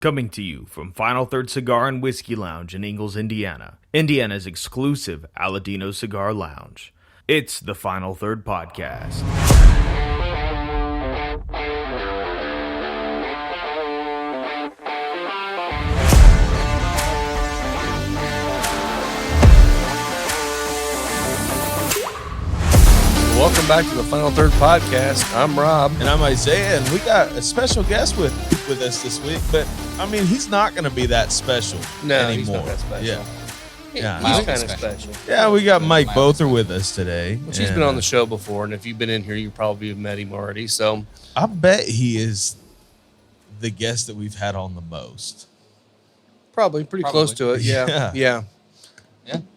Coming to you from Final Third Cigar and Whiskey Lounge in Ingalls, Indiana, Indiana's exclusive Aladino Cigar Lounge. It's the Final Third Podcast. Welcome back to the Final Third Podcast. I'm Rob. And I'm Isaiah, and we got a special guest with us this week, but I mean, he's not going to be that special anymore. He's not that special. Yeah. He's kind of special. Yeah, we got Mike Bother with us today. Which he's been on the show before, and if you've been in here, you probably have met him already. So I bet he is the guest that we've had on the most. Probably pretty close to it. Yeah. Yeah.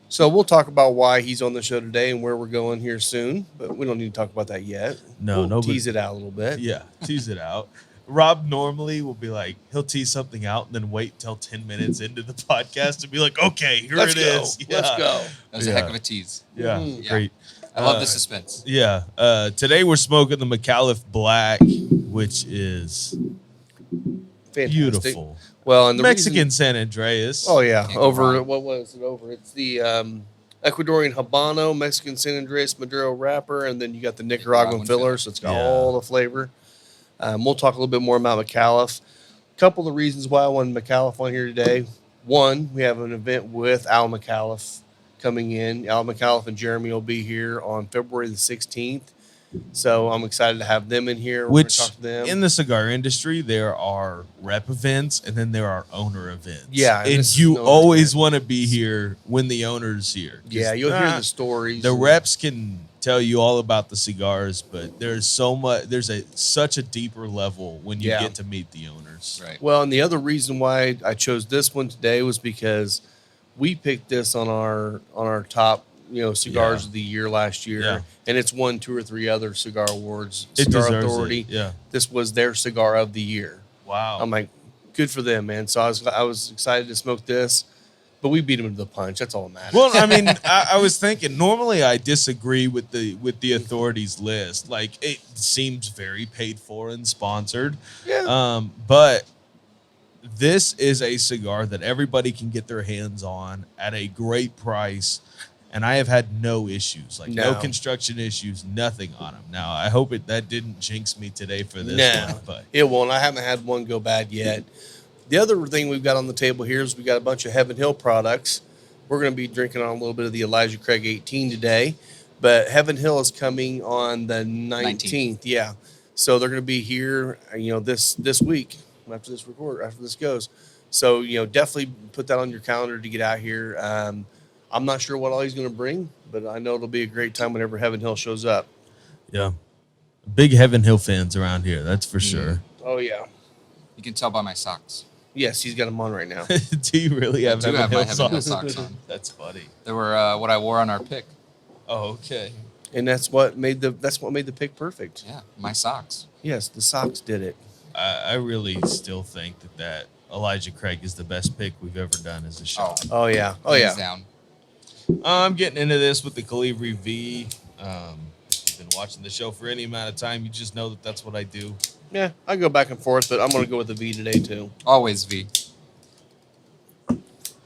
So we'll talk about why he's on the show today and where we're going here soon, but we don't need to talk about that yet. We'll tease it out a little bit. Yeah, tease it out. Rob normally will be like, he'll tease something out and then wait till 10 minutes into the podcast and be like, okay, here Let's it go. is. Let's go. That was a heck of a tease. Yeah, great. I love the suspense. Yeah. Today we're smoking the McAuliffe Black, which is Fantastic. beautiful. Well, and the Mexican San Andreas. Oh, yeah. Can't go Over, wrong. what was it over? It's the Ecuadorian Habano, Mexican San Andreas Maduro wrapper, and then you got the Nicaraguan Nicaraguan filler, filler. so it's got Yeah. all the flavor. We'll talk a little bit more about McAuliffe. A couple of reasons why I wanted McAuliffe on here today. One, we have an event with Al McAuliffe coming in. Al McAuliffe and Jeremy will be here on February the 16th. So I'm excited to have them in here. We're gonna Which talk to them. in the cigar industry, there are rep events and then there are owner events. Yeah, and And this is you an owner always event. want to be here when the owner's here. 'Cause, Yeah, you'll hear the stories. The reps can tell you all about the cigars, but there's so much. There's such a deeper level when you Yeah. get to meet the owners. Right. Well, and the other reason why I chose this one today was because we picked this on our top, cigars Yeah. of the year last year, Yeah. and it's won 2 or 3 other cigar awards. It Cigar deserves Authority. it. Yeah. This was their cigar of the year. Wow. I'm like, good for them, man. So I was excited to smoke this, but we beat them to the punch. That's all that matters. Well, I mean, I was thinking. Normally, I disagree with the authorities list. Like, it seems very paid for and sponsored. Yeah. But this is a cigar that everybody can get their hands on at a great price, and I have had no issues, like no No. construction issues, nothing on them. Now, I hope that didn't jinx me today for this No, one, but it won't. I haven't had one go bad yet. The other thing we've got on the table here is we got a bunch of Heaven Hill products. We're going to be drinking on a little bit of the Elijah Craig 18 today, but Heaven Hill is coming on the 19th. Yeah, so they're going to be here, this week after this goes. So definitely put that on your calendar to get out here. I'm not sure what all he's going to bring, but I know it'll be a great time whenever Heaven Hill shows up. yeah, big Heaven Hill fans around here, that's for sure. Oh yeah, You can tell by my socks. yes, he's got them on right now. Do you really have I do Heaven have my Hill Heaven Hill socks? socks on. That's funny. They were what I wore on our pick. Oh, okay. And that's what made the pick perfect. Yeah, my socks. Yes, the socks did it. I really still think that Elijah Craig is the best pick we've ever done as a show. Oh yeah. Oh hands yeah. down. I'm getting into this with the Calibri V. You've been watching the show for any amount of time. You just know that that's what I do. Yeah, I go back and forth, but I'm gonna go with the V today too. Always V.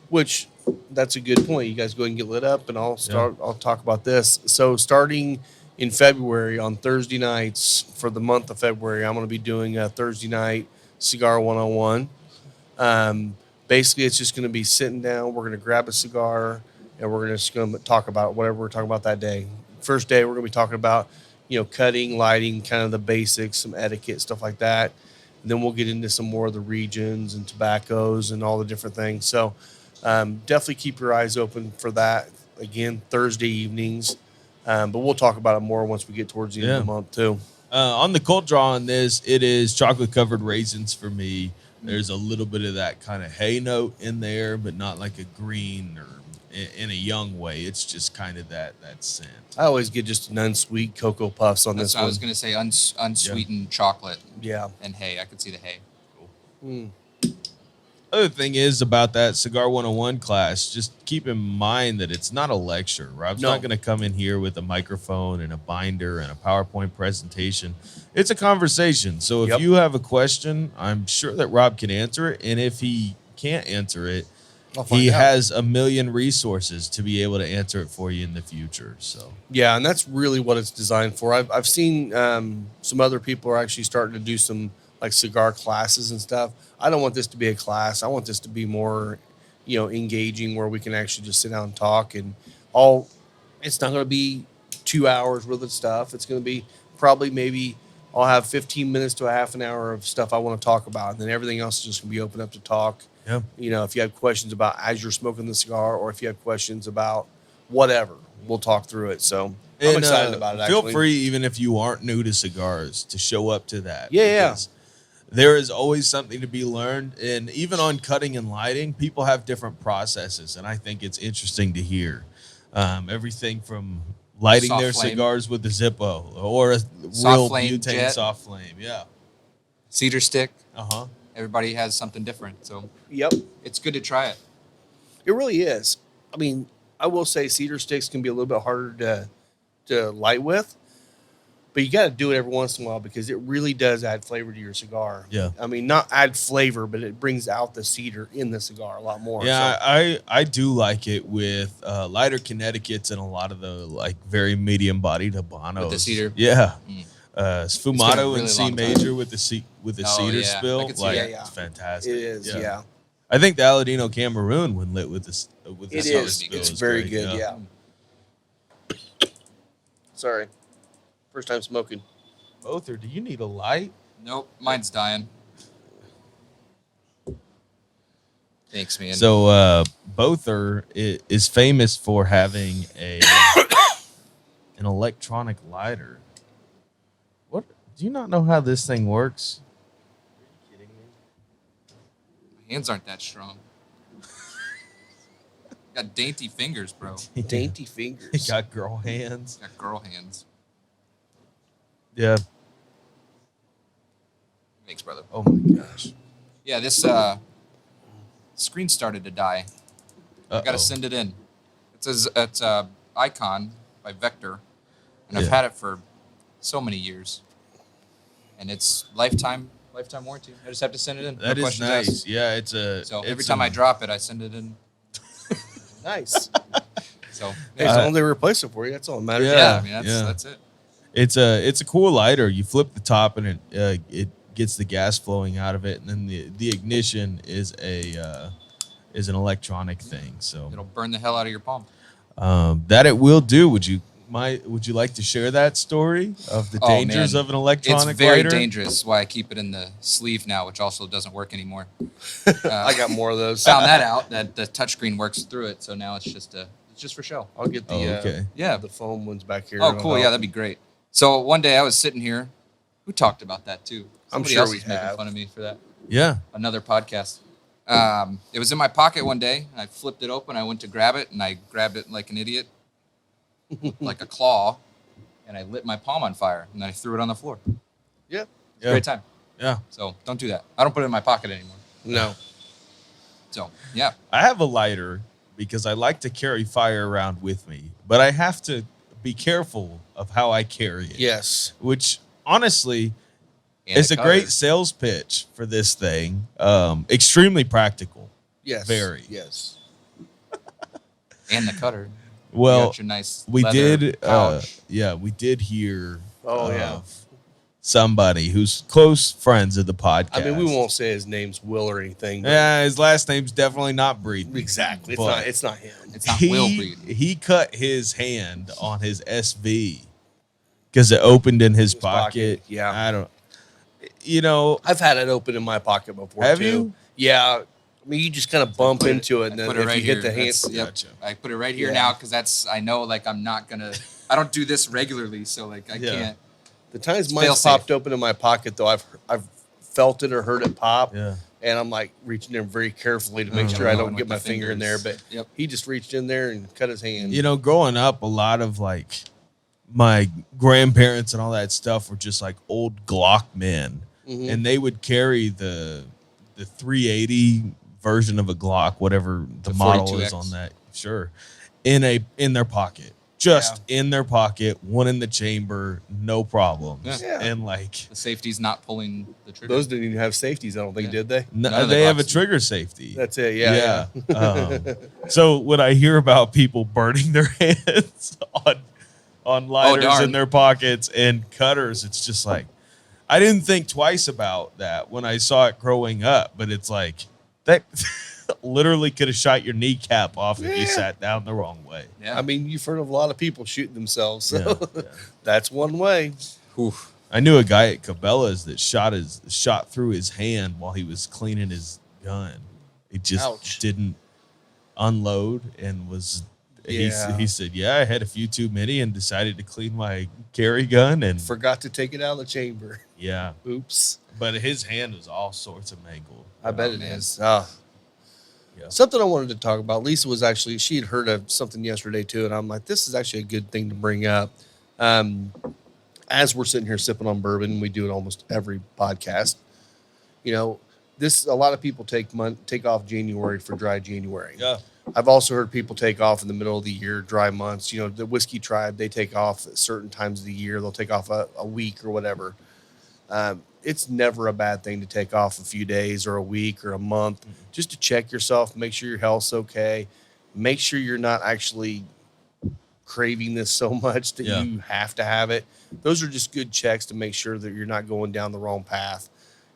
Which that's a good point. You guys go ahead and get lit up, and I'll talk about this. So starting in February on Thursday nights for the month of February, I'm gonna be doing a Thursday night cigar 101. Basically, it's just gonna be sitting down. We're gonna grab a cigar, and we're just gonna talk about whatever we're talking about that day. First day, we're gonna be talking about cutting, lighting, kind of the basics, some etiquette, stuff like that. And then we'll get into some more of the regions and tobaccos and all the different things. So definitely keep your eyes open for that. Again, Thursday evenings. But we'll talk about it more once we get towards the end of the month too. On the cold draw on this, it is chocolate covered raisins for me. There's a little bit of that kind of hay note in there, but not like a green or in a young way. It's just kind of that scent. I always get just an unsweet Cocoa Puffs on That's this what I one. was gonna say. Unsweetened chocolate Yeah. and hay. I could see the hay. Mm. Other thing is about that Cigar 101 class, just keep in mind that it's not a lecture. Rob's No. not going to come in here with a microphone and a binder and a PowerPoint presentation. It's a conversation. So if Yep. you have a question, I'm sure that Rob can answer it. And if he can't answer it, I'll find he out. has a million resources to be able to answer it for you in the future. So Yeah, and that's really what it's designed for. I've seen some other people are actually starting to do some like cigar classes and stuff. I don't want this to be a class. I want this to be more, engaging, where we can actually just sit down and talk. And all, it's not going to be 2 hours worth of stuff. It's going to be probably maybe I'll have 15 minutes to a half an hour of stuff I want to talk about, and then everything else is just going to be open up to talk. yeah. If you have questions about as you're smoking the cigar, or if you have questions about whatever, we'll talk through it. So I'm And, excited about it. Feel Actually. free, even if you aren't new to cigars, to show up to that. Yeah. because there is always something to be learned. And even on cutting and lighting, people have different processes. And I think it's interesting to hear everything from lighting Soft their flame. cigars with a Zippo or a Soft real flame butane jet. soft flame. Yeah. Cedar stick. Uh-huh. Everybody has something different, so Yep, it's good to try it. it really is. I mean, I will say cedar sticks can be a little bit harder to light with, but you got to do it every once in a while because it really does add flavor to your cigar. Yeah. I mean, not add flavor, but it brings out the cedar in the cigar a lot more. Yeah, So, I do like it with lighter Connecticut's and a lot of the like very medium bodied Habanos. With the cedar? Yeah. Mm. Sfumato really and C long time. major with the Oh, cedar yeah. I spill. could see Like, that. Yeah. it's fantastic. it is. Yeah, I think the Aladino Cameroon when lit with this with the it cedar is. spill It's is very great, good. Yeah. Sorry, first time smoking. Both, or do you need a light? Nope, mine's dying. Thanks, man. So Bother is famous for having an electronic lighter. What? Do you not know how this thing works? my hands aren't that strong. Got dainty fingers, bro. Dainty He fingers. got girl hands. Got girl hands. Yeah. Thanks, brother. Oh my gosh. Yeah, this screen started to die. I gotta send it in. It's a Icon by Vector, and I've Yeah. had it for so many years, and it's lifetime warranty. I just have to send it in. No That is questions nice. asked. Yeah, it's a. So every it's time a- I drop it, I send it in. Nice. So As long as they replace it for you, that's all that matters. Yeah. I mean that's it. it's a cool lighter. You flip the top and it gets the gas flowing out of it, and then the ignition is an electronic thing. So It'll burn the hell out of your palm. that it will do. Would you like to share that story of the Oh, dangers man. of an electronic It's very lighter? dangerous. Why I keep it in the sleeve now, which also doesn't work anymore. I got more of those. Found that out that the touchscreen works through it, so now it's just for show. I'll get the Oh, okay. Yeah. the foam ones back here. Oh, cool. Yeah, that'd be great. So one day I was sitting here. Who talked about that too? I'm Somebody sure else we was making have. fun of me for that. Yeah. Another podcast. It was in my pocket one day, and I flipped it open. I went to grab it, and I grabbed it like an idiot, like a claw, and I lit my palm on fire, and I threw it on the floor. Yeah. Yeah. Great time. Yeah. So don't do that. I don't put it in my pocket anymore. No. So yeah, I have a lighter because I like to carry fire around with me, but I have to be careful of how I carry it. Yes. Which honestly and is a great cutter. sales pitch for this thing. Extremely practical. Yes. Very. Yes. And the cutter. You Well, got your nice we leather did. pouch. We did hear. Oh, yeah. somebody who's close friends of the podcast. I mean, we won't say his name's Will or anything. But Yeah, his last name's definitely not Breeden. exactly. It's But not. It's not him. It's not Will he, Breed. he cut his hand on his SV because it opened in his pocket. pocket, yeah. I don't. You know, I've had it open in my pocket before. Have too. you? Yeah. I mean, you just kind of bump Put into it, and I then put it if right you here. hit the hand, That's- yep. Gotcha. I put it right here Yeah. now because I know like I'm not gonna. I don't do this regularly, so like I Yeah. can't. the times It's mine's fail-safe. popped open in my pocket, though, I've felt it or heard it pop, yeah. and I'm like reaching in very carefully to Oh, make sure I going don't with get the my finger in there. fingers. But Yep. he just reached in there and cut his hand. You know, growing up, a lot of like my grandparents and all that stuff were just like old Glock men, Mhm. and they would carry the 380 version of a Glock, whatever the The model is 42X. on that, sure, in their pocket, just in their pocket, one in the chamber, no problems, Yeah. and like The safety's not pulling the trigger. Those didn't even have safeties, I don't think, Yeah. did they? no, None of the they have a Glocks. trigger safety. That's it. Yeah. So when I hear about people burning their hands on lighters darn. in their pockets and cutters, it's just like I didn't think twice about that when I saw it growing up, but it's like that literally could have shot your kneecap off if you Yeah. sat down the wrong way. Yeah. I mean, you've heard of a lot of people shooting themselves. So Yeah. that's one way. Oof. I knew a guy at Cabela's that shot through his hand while he was cleaning his gun. It just Ouch. didn't unload and was. Yeah. He said, "Yeah, I had a few too many and decided to clean my carry gun." And Forgot to take it out of the chamber. yeah, Oops. but his hand was all sorts of mangled. I bet it man. is. Yeah. Something I wanted to talk about. Lisa was actually, she had heard of something yesterday too. And I'm like, this is actually a good thing to bring up. As we're sitting here sipping on bourbon, we do it almost every podcast. You know, a lot of people take off January for dry January. Yeah, I've also heard people take off in the middle of the year, dry months. You know, the Whiskey Tribe, they take off at certain times of the year. They'll take off a week or whatever. It's never a bad thing to take off a few days or a week or a month just to check yourself, make sure your health's okay, make sure you're not actually craving this so much that Yeah. you have to have it. Those are just good checks to make sure that you're not going down the wrong path.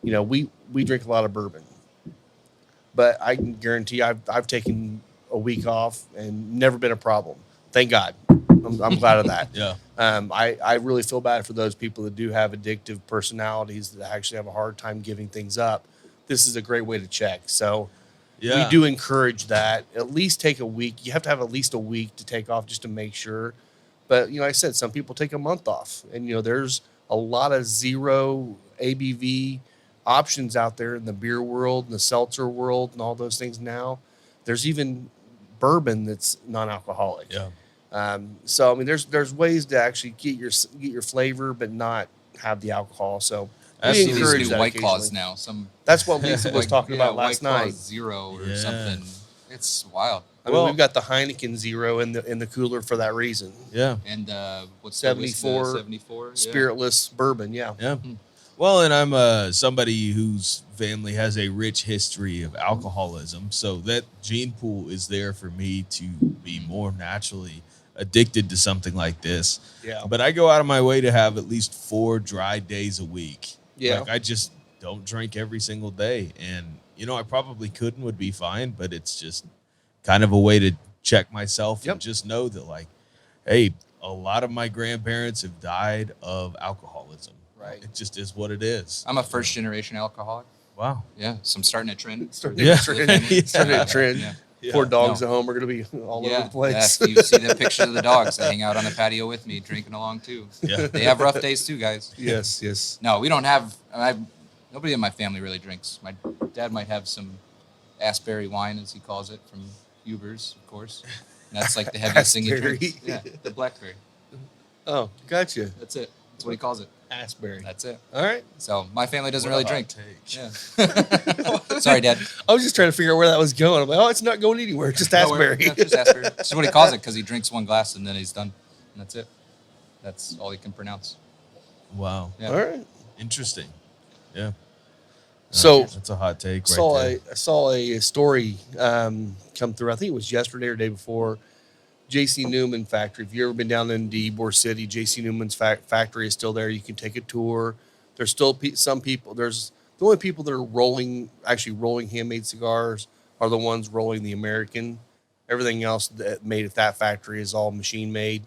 You know, we drink a lot of bourbon, but I can guarantee I've taken a week off and never been a problem. Thank God. I'm glad of that. yeah, I really feel bad for those people that do have addictive personalities that actually have a hard time giving things up. This is a great way to check. So yeah. we do encourage that. At least take a week. You have to have at least a week to take off just to make sure. But, you know, like I said, some people take a month off. And, you know, there's a lot of zero ABV options out there in the beer world and the seltzer world and all those things now. There's even bourbon that's non-alcoholic. Yeah. So I mean, there's ways to actually get your flavor, but not have the alcohol. So I we see these encourage new that White Claws occasionally. now. Some That's what Lisa was talking about White last Claw night. Zero or Yeah. something. It's wild. I mean, Well- we've got the Heineken Zero in the cooler for that reason. Yeah. And what's 74 the 74 Spiritless bourbon, yeah. Yeah. Well, and I'm somebody whose family has a rich history of alcoholism, so that gene pool is there for me to be more naturally addicted to something like this. Yeah. But I go out of my way to have at least 4 dry days a week. Yeah. Like I just don't drink every single day. And, you know, I probably could and would be fine, but it's just kind of a way to check myself Yep. and just know that, like, hey, a lot of my grandparents have died of alcoholism. Right. It just is what it is. I'm a first generation alcoholic. Wow. Yeah, so I'm starting a trend. Starting Yeah. a trend. Starting a trend. Yeah. Yeah. Poor dogs No. at home are going to be all over Yeah, the place. yeah. You see the picture of the dogs. They hang out on the patio with me, drinking along too. Yeah. They have rough days too, guys. Yes, yes. No, we don't have. Nobody in my family really drinks. My dad might have some Asbury wine, as he calls it, from Huber's, of course. And that's like the heaviest thing he drinks. Asbury. Yeah, the blackberry. Oh, gotcha. That's it. That's what he calls it. Asbury. That's it. All right. So my family doesn't What a really hot drink. take. Yeah. Sorry, Dad. I was just trying to figure out where that was going. I'm like, oh, it's not going anywhere. It's just Asbury. Yeah, just Asbury. That's what he calls it because he drinks one glass and then he's done. And that's it. That's all he can pronounce. Wow. Yeah. All right. Interesting. Yeah. So That's a hot take saw right there. I saw a story come through. I think it was yesterday or day before. J.C. Newman factory. If you ever been down in Ybor City, J.C. Newman's factory is still there. You can take a tour. There's still some people. There's the only people that are actually rolling handmade cigars are the ones rolling the American. Everything else that made at that factory is all machine made.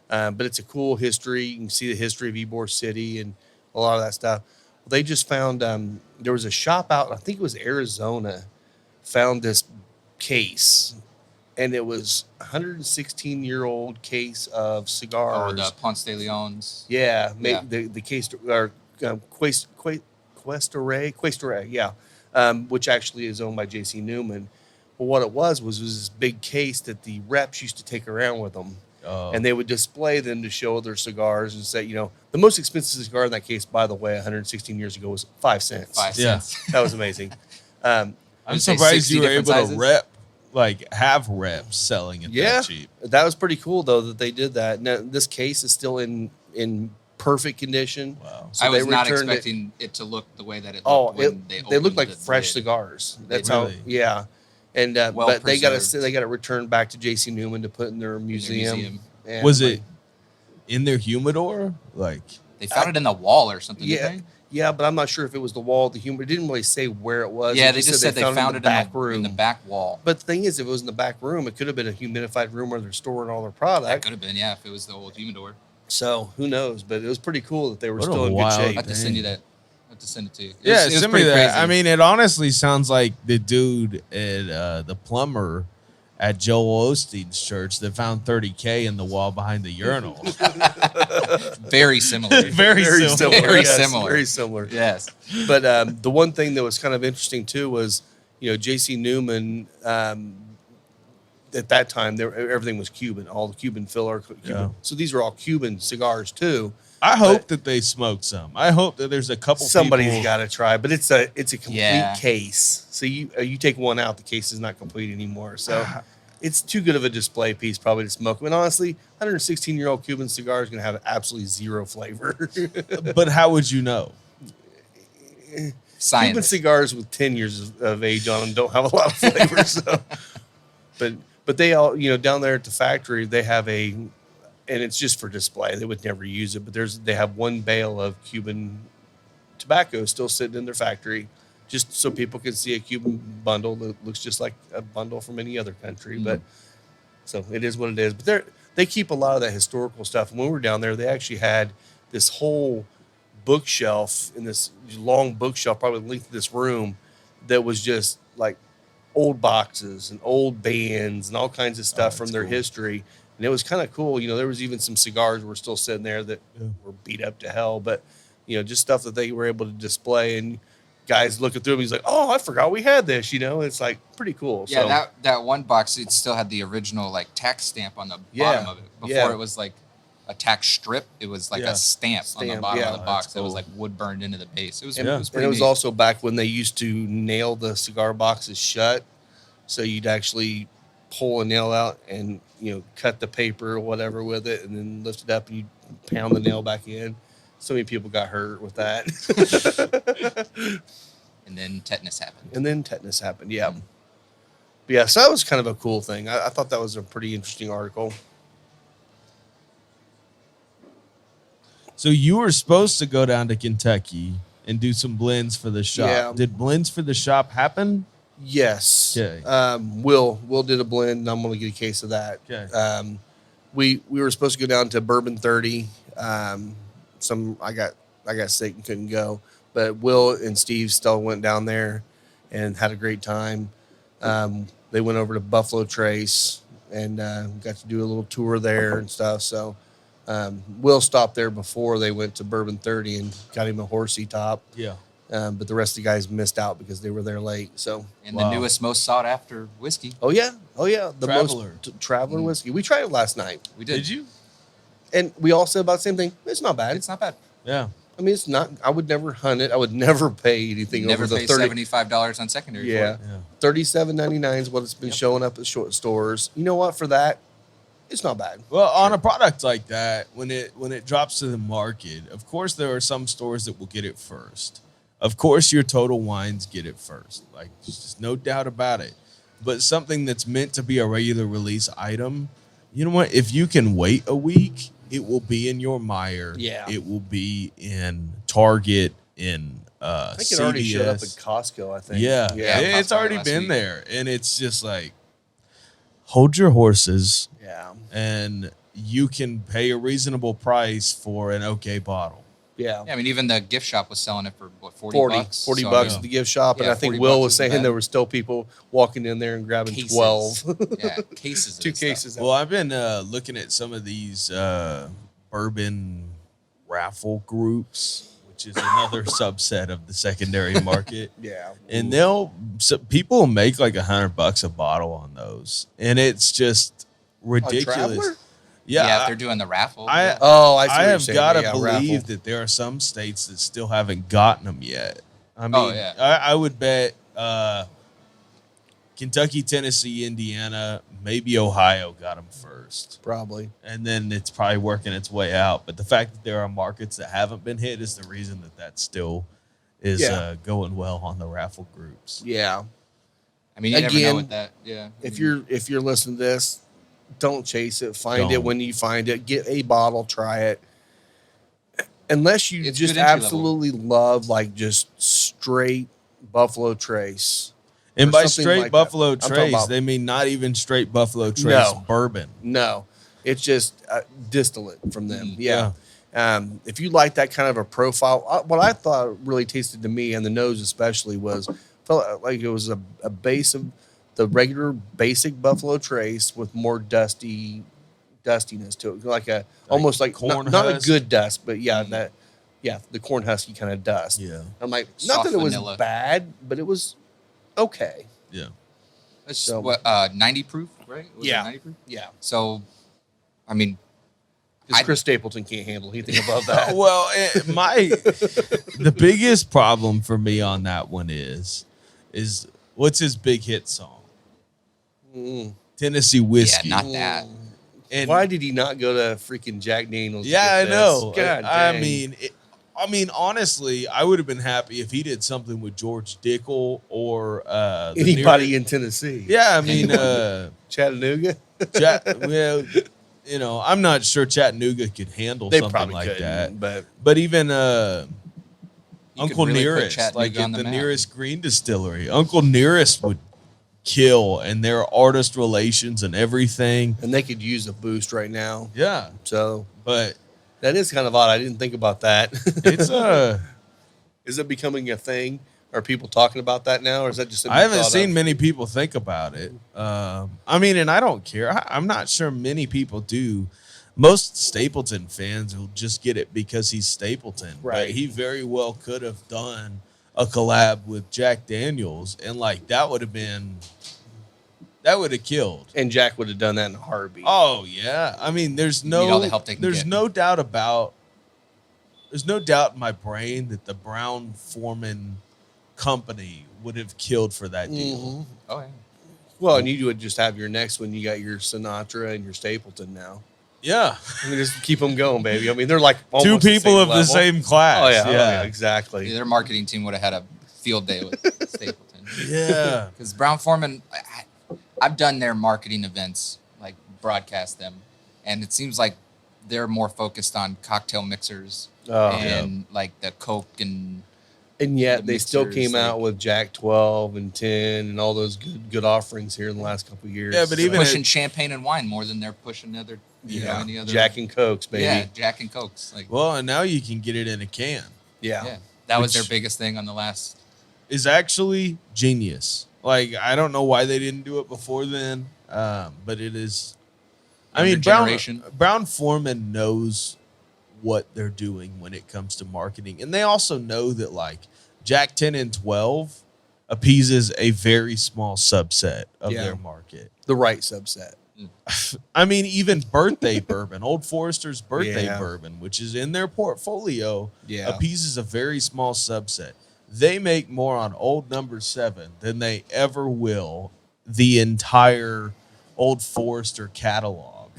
But it's a cool history. You can see the history of Ybor City and a lot of that stuff. They just found there was a shop out, I think it was Arizona, found this case, and it was a 116-year-old case of cigars. Oh, the Ponce de Leon's. Yeah, Yeah. the case or Questore, yeah, which actually is owned by J.C. Newman. But what it was this big case that the reps used to take around with them. Oh, And they would display them to show their cigars and say, you know, the most expensive cigar in that case, by the way, 116 years ago was 5 cents. 5 Yeah. cents. That was amazing. I'm I'd say surprised 60 you were different able sizes. to have reps selling it Yeah, that cheap. that was pretty cool though that they did that. Now, this case is still in perfect condition. Wow. I was they not returned it. expecting it to look the way that it looked Oh, when they look opened like the fresh lid. cigars. That's Really? how. Yeah, and Well but they got preserved. it returned back to J.C. Newman to put in their museum. museum. And Was like, it in their humidor? Like, They found it in the wall or something. Yeah, Didn't yeah, but I'm not sure if it was the wall, the humor. It didn't really say where it was. they? Yeah, It they just said they found it in the back room. in the back wall. But the thing is, if it was in the back room, it could have been a humidified room where they're storing all their That product. could have been, yeah, if it was the old humidor. So who knows? But it was pretty cool that they were What a still in good wild I shape. have to send you Dang. that. I have to send it to you. It yeah, was send me pretty that. crazy. I mean, it honestly sounds like the dude at the plumber at Joel Osteen's church that found $30K in the wall behind the urinal. very similar. Very similar. Very yes, similar. Very similar. Yes. But the one thing that was kind of interesting too was, J.C. Newman. At that time, everything was Cuban. All the Cuban filler. Cuban. Yeah. So these are all Cuban cigars too. I hope that they smoked some. I hope that there's a couple. Somebody's people- got to try, but it's a complete Yeah. case. So you take one out, the case is not complete anymore. So it's too good of a display piece probably to smoke. And honestly, 116-year-old Cuban cigar is going to have absolutely zero flavor. But how would you know? Cuban Science. cigars with 10 years of age on them don't have a lot of flavor. So, but they all down there at the factory they have and it's just for display. They would never use it, but they have one bale of Cuban tobacco still sitting in their factory, just so people can see a Cuban bundle that looks just like a bundle from any other country. But so it is what it is. But they keep a lot of that historical stuff. And when we were down there, they actually had this whole bookshelf in this long bookshelf, probably the length of this room, that was just like old boxes and old bands and all kinds of stuff from that's their cool. history. And it was kind of cool. There was even some cigars that were still sitting there that were beat up to hell, but just stuff that they were able to display. And guys looking through them, he's like, "Oh, I forgot we had this." It's like pretty cool. Yeah, So, that one box, it still had the original like tax stamp on the Yeah, bottom of it. Before yeah. it was like a tax strip, it was like Yeah. a stamp on the Stamp, bottom yeah. of the box That's that was cool. like wood burned into the base. It was, and, Yeah. it was and pretty it was neat. also back when they used to nail the cigar boxes shut, so you'd actually pull a nail out and cut the paper or whatever with it, and then lift it up and you pound the nail back in. So many people got hurt with that. And then tetanus happened. And then tetanus happened. Yeah. But yeah, so that was kind of a cool thing. I thought that was a pretty interesting article. So you were supposed to go down to Kentucky and do some blends for the shop. Yeah. Did blends for the shop happen? Yes. Okay. Will did a blend, and I'm going to get a case of that. Okay. We were supposed to go down to Bourbon 30. I got sick and couldn't go, but Will and Steve still went down there and had a great time. They went over to Buffalo Trace and got to do a little tour there and stuff. So Will stopped there before they went to Bourbon 30 and got him a horsey top. Yeah. But the rest of the guys missed out because they were there late. So, And Wow. the newest, most sought after whiskey. oh yeah, the Traveler. most Traveler whiskey. We tried it last night, We did. Did you? and we all said about the same thing. It's not bad. It's not bad. Yeah. I mean, it's not. I would never hunt it. I would never pay anything Never over the pay 30. $75 on secondary Yeah, for it. Yeah. $37.99 is what it's been showing up at short stores. You know what? For that, it's not bad. Well, on a product like that, when it drops to the market, of course there are some stores that will get it first. Of course, your Total Wines get it first. Like, there's just no doubt about it. But something that's meant to be a regular release item, you know what? If you can wait a week, it will be in your Meijer. Yeah. It will be in Target, in I think it already showed up at CVS. Costco. I think. Yeah, Yeah, it's Costco already last been week. there. And it's just like, hold your horses, Yeah. and you can pay a reasonable price for an okay bottle. Yeah. Yeah, I mean, even the gift shop was selling it for what, 40 40 bucks? $40 So, bucks yeah. at the gift shop, and Yeah, I think 40 Will bucks was isn't saying bad. there were still people walking in there and grabbing Cases. 12, Yeah, cases. of two this stuff. cases. Well, I've been looking at some of these bourbon raffle groups, which is another subset of the secondary market. Yeah. And people will make like $100 a bottle on those, and it's just ridiculous. Traveler? Yeah, Yeah, if they're doing the raffle. I Oh, I see. what you're have saying. got to Yeah, believe raffle. that there are some states that still haven't gotten them yet. I mean, Oh, yeah. I would bet Kentucky, Tennessee, Indiana, maybe Ohio got them first. Probably. And then it's probably working its way out. But the fact that there are markets that haven't been hit is the reason that still is going well on the raffle groups. Yeah. I mean, you never Again, know with that. Yeah. If you're listening to this, don't chase it. Find it Don't. when you find it. Get a bottle, try it. Unless you It's just good entry level. absolutely love like just straight Buffalo Trace. And or by something straight like that. Buffalo I'm talking Trace, about- they mean not even straight Buffalo Trace No. bourbon. No, it's just distillate from them. Mm, Yeah. If you like that kind of a profile, what I thought really tasted to me, and the nose especially, felt like it was a base of the regular basic Buffalo Trace with more dustiness to it, like almost like corn not a husk? good dust, but the corn husky kind of dust. Yeah. I'm like, Soft not that it was vanilla. bad, but it was okay. Yeah. It's So- what 90 proof, right? Was it Yeah. 90 proof. Yeah, So, I mean, because Chris Stapleton can't handle anything above that. Well, the biggest problem for me on that one is what's his big hit song? Mm. Tennessee Whiskey. yeah, not that. And Why did he not go to freaking Jack Daniels? to yeah, I get know. this? God I dang. mean, honestly, I would have been happy if he did something with George Dickel or the anybody near- in Tennessee? Yeah, I mean, Chattanooga. well, I'm not sure Chattanooga could handle They something probably like couldn't, that. but But even You Uncle could really put Nearest, Chattanooga like on at the the map. Nearest Green Distillery, Uncle Nearest would kill, and their artist relations and everything. and they could use a boost right now. Yeah, So but that is kind of odd. I didn't think about that. it's Is it becoming a thing? Are people talking about that now, or is that just? something I haven't thought seen of? many people think about it. I mean, and I don't care. I'm not sure many people do. Most Stapleton fans will just get it because he's Stapleton. But Right. he very well could have done a collab with Jack Daniels, and like that would have killed. And Jack would have done that in a heartbeat. Oh yeah. I mean, there's Need all no the help they can there's get. no doubt there's no doubt in my brain that the Brown Foreman company would have killed for that deal. Mhm. Oh, yeah. Well, and you would just have your next one. You got your Sinatra and your Stapleton now. Yeah. I mean, just keep them going, baby. I mean, they're like Two almost the people same of the level. same class. Oh yeah, yeah. exactly. Their marketing team would have had a field day with Stapleton. Yeah. Because Brown Foreman, I've done their marketing events, like broadcast them, and it seems like they're more focused on cocktail mixers Oh, and like the Coke and And yet the they still mixers, came out like- with Jack 12 and 10 and all those good offerings here in the last couple of years. Yeah, but even pushing champagne and wine more than they're pushing other, any other Jack and Cokes, baby. Yeah, Jack and Cokes. Like, Well, and now you can get it in a can. yeah, that was their Which- biggest thing on the last. Is actually genius. Like I don't know why they didn't do it before then, but it is. I Younger mean, generation. Brown Foreman knows what they're doing when it comes to marketing, and they also know that like Jack 10 and 12 appeases a very small subset of Yeah. their market. The right subset. I mean, even birthday bourbon, Old Forester's birthday Yeah. bourbon, which is in their portfolio, Yeah. appeases a very small subset. They make more on Old Number 7 than they ever will the entire Old Forester catalog.